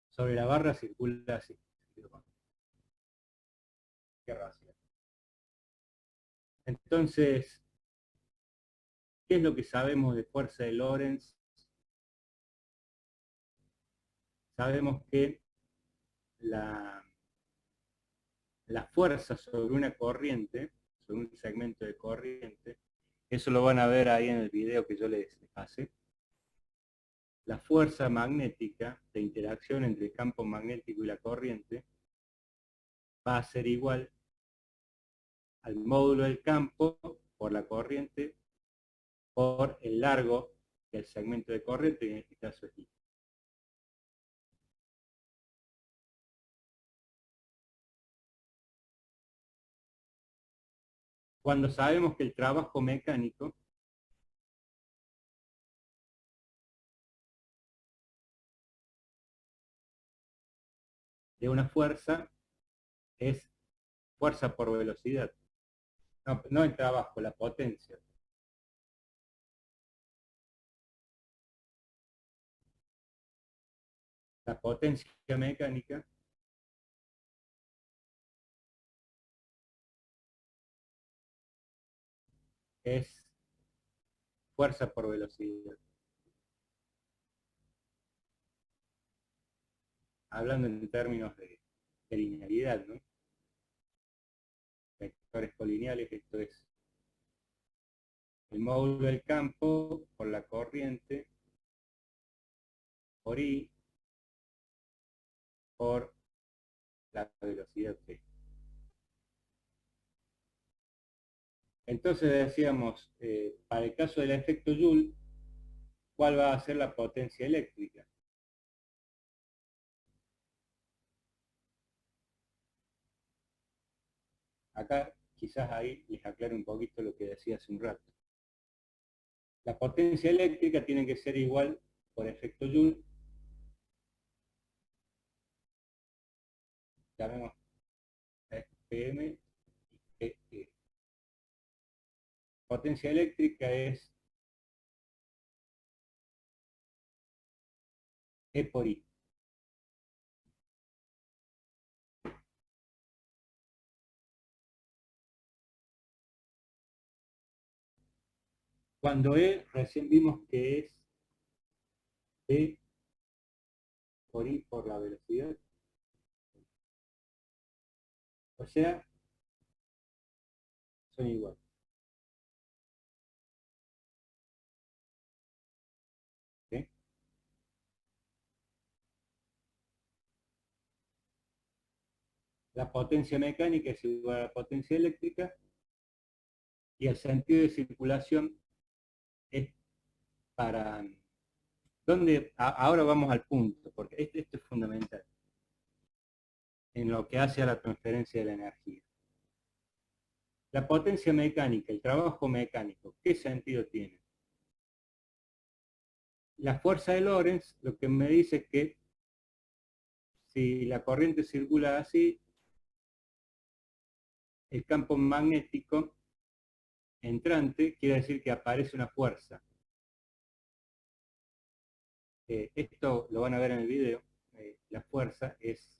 Sobre la barra circula así. inercia racial. Entonces, ¿qué es lo que sabemos de fuerza de Lorentz? Sabemos que la fuerza sobre una corriente, sobre un segmento de corriente, eso lo van a ver ahí en el video que yo les pasé. La fuerza magnética de interacción entre el campo magnético y la corriente va a ser igual al módulo del campo por la corriente por el largo del segmento de corriente, que en este caso es I. Cuando sabemos que el trabajo mecánico de una fuerza es fuerza por velocidad. No el trabajo, la potencia. La potencia mecánica es fuerza por velocidad. Hablando en términos de linealidad, ¿no? Vectores colineales, esto es el módulo del campo por la corriente por I por la velocidad t. Entonces decíamos, para el caso del efecto Joule, ¿cuál va a ser la potencia eléctrica? Acá quizás ahí les aclaro un poquito lo que decía hace un rato. La potencia eléctrica tiene que ser igual por efecto Joule, llamemos PM y E. Potencia eléctrica es E por I. Cuando E recién vimos que es E por I por la velocidad. O sea, son iguales. ¿Sí? La potencia mecánica es igual a la potencia eléctrica y el sentido de circulación es para... Ahora vamos al punto, porque esto es fundamental en lo que hace a la transferencia de la energía. La potencia mecánica, el trabajo mecánico, ¿qué sentido tiene? La fuerza de Lorentz lo que me dice es que si la corriente circula así, el campo magnético entrante quiere decir que aparece una fuerza. Esto lo van a ver en el video. La fuerza es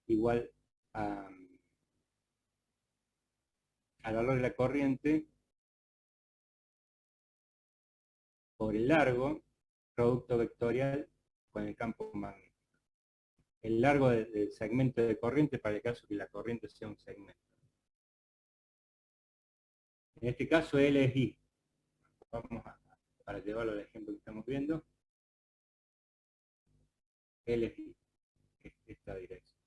igual al valor de la corriente por el largo, producto vectorial con el campo magnético. El largo del segmento de corriente para el caso que la corriente sea un segmento. En este caso L es I. Vamos para llevarlo al ejemplo que estamos viendo. L es I. Esta dirección.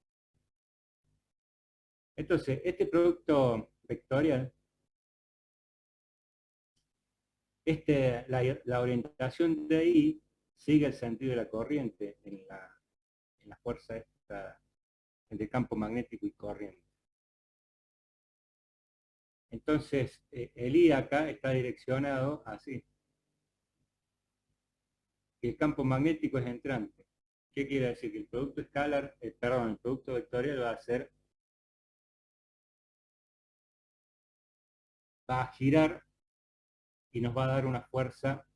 Entonces, este producto vectorial, la orientación de I sigue el sentido de la corriente en la fuerza esta entre campo magnético y corriente. Entonces, el I acá está direccionado así. El campo magnético es entrante. ¿Qué quiere decir? Que el producto escalar, el producto vectorial va a girar y nos va a dar una fuerza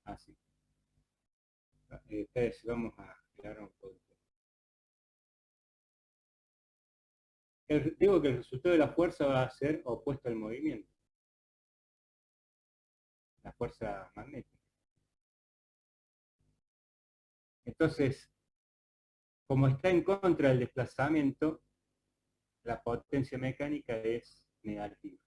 así. Vamos a girar un poquito. Digo que el resultado de la fuerza va a ser opuesto al movimiento, la fuerza magnética. Entonces, como está en contra del desplazamiento, la potencia mecánica es negativa.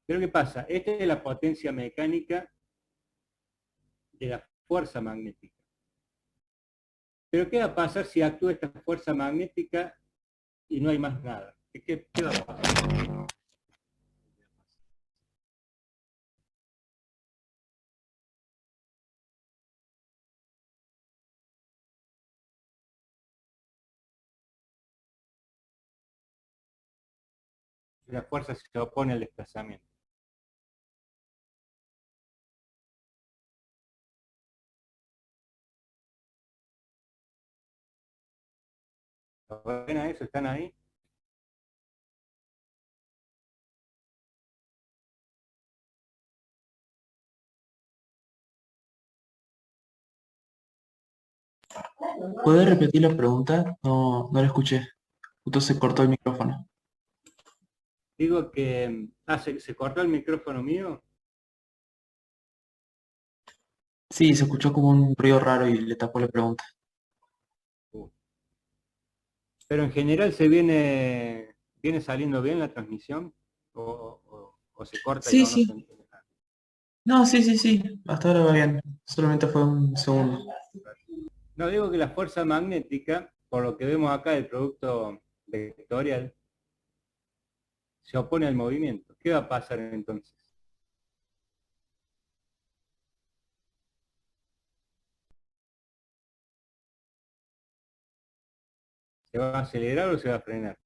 Pero ¿qué pasa? Esta es la potencia mecánica de la fuerza magnética. Pero ¿qué va a pasar si actúa esta fuerza magnética y no hay más nada? ¿Qué va a pasar? Si la fuerza se opone al desplazamiento. ¿Lo ven a eso? ¿Están ahí? ¿Puedes repetir la pregunta? No, no la escuché. Justo se cortó el micrófono. Digo que... ¿se cortó el micrófono mío? Sí, se escuchó como un ruido raro y le tapó la pregunta. Pero en general viene saliendo bien la transmisión o se corta y Sí, no se sí. entiende nada. No, sí, sí, sí. Hasta ahora va bien. Solamente fue un segundo. No, digo que la fuerza magnética, por lo que vemos acá del producto vectorial, se opone al movimiento. ¿Qué va a pasar entonces? ¿Se va a acelerar o se va a frenar?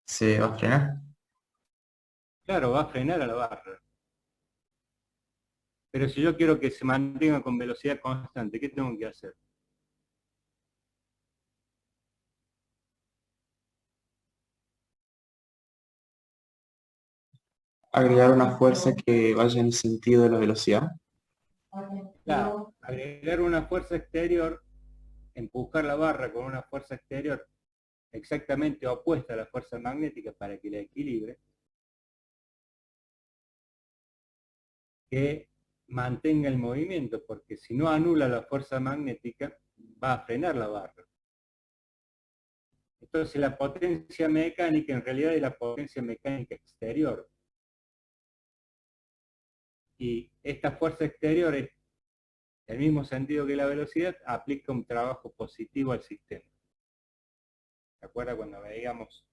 ¿Se va a frenar? Claro, va a frenar a la barra. Pero si yo quiero que se mantenga con velocidad constante, ¿qué tengo que hacer? Agregar una fuerza que vaya en el sentido de la velocidad. Claro, agregar una fuerza exterior, empujar la barra con una fuerza exterior exactamente opuesta a la fuerza magnética para que la equilibre, que mantenga el movimiento, porque si no anula la fuerza magnética, va a frenar la barra. Entonces la potencia mecánica en realidad es la potencia mecánica exterior. Y esta fuerza exterior, en el mismo sentido que la velocidad, aplica un trabajo positivo al sistema. ¿Se acuerda cuando veíamos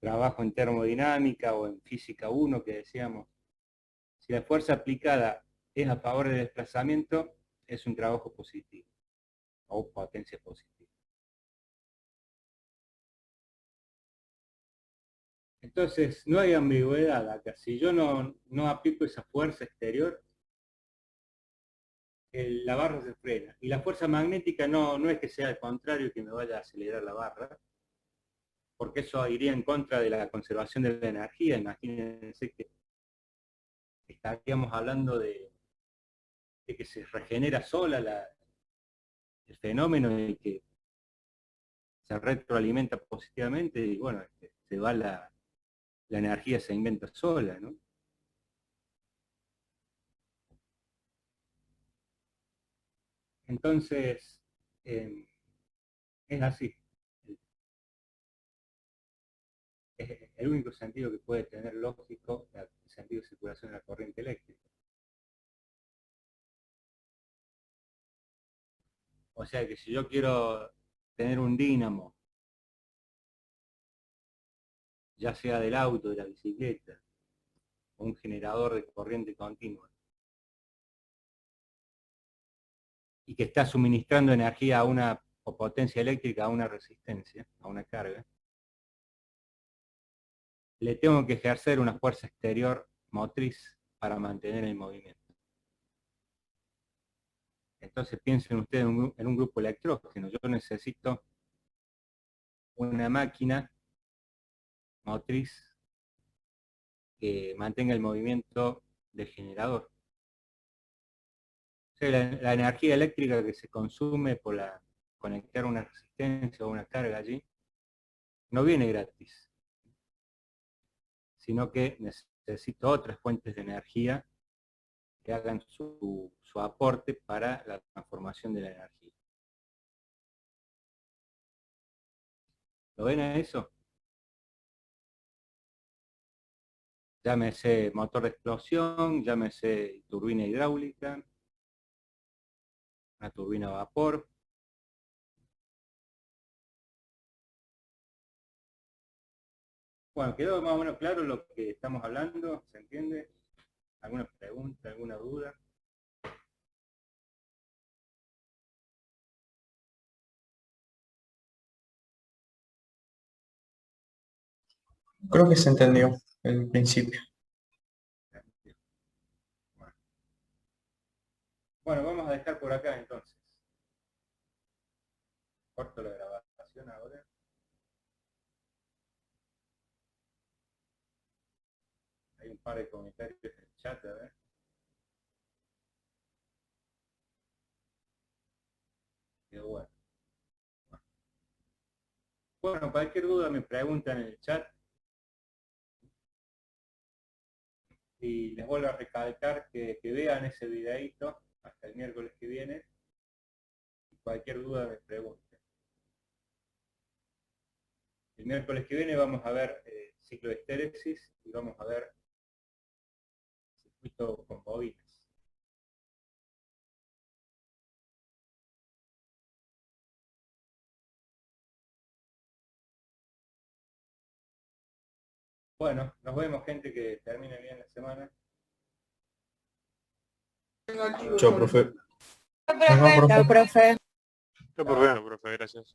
trabajo en termodinámica o en física 1 que decíamos, si la fuerza aplicada es a favor del desplazamiento, es un trabajo positivo o potencia positiva? Entonces, no hay ambigüedad acá. Si yo no aplico esa fuerza exterior, la barra se frena. Y la fuerza magnética no es que sea al contrario, que me vaya a acelerar la barra, porque eso iría en contra de la conservación de la energía. Imagínense que estaríamos hablando de que se regenera sola el fenómeno y que se retroalimenta positivamente y bueno, se va la energía se inventa sola, ¿no? Entonces, es así. Es el único sentido que puede tener lógico el sentido de circulación de la corriente eléctrica. O sea que si yo quiero tener un dínamo, ya sea del auto, de la bicicleta, o un generador de corriente continua, y que está suministrando energía a o potencia eléctrica a una resistencia, a una carga, le tengo que ejercer una fuerza exterior motriz para mantener el movimiento. Entonces piensen ustedes en un grupo electrógeno. Yo necesito una máquina motriz que mantenga el movimiento del generador. La energía eléctrica que se consume por conectar una resistencia o una carga allí, no viene gratis, sino que necesito otras fuentes de energía que hagan su aporte para la transformación de la energía. ¿Lo ven a eso? Llámese motor de explosión, llámese turbina hidráulica, una turbina a vapor. Bueno, ¿quedó más o menos claro lo que estamos hablando? ¿Se entiende? ¿Alguna pregunta, alguna duda? Creo que se entendió el principio. Bueno, vamos a dejar por acá entonces. Corto la grabación ahora. Hay un par de comentarios en el chat, a ver. Quedó bueno. Bueno, cualquier duda me preguntan en el chat. Y les vuelvo a recalcar que vean ese videíto hasta el miércoles que viene. Cualquier duda me pregunten. El miércoles que viene vamos a ver ciclo de estéresis y vamos a ver circuito con bobinas. Bueno, nos vemos, gente, que termine bien la semana. Chao, profe. Nos vemos, profe. Está por ver, profe, gracias.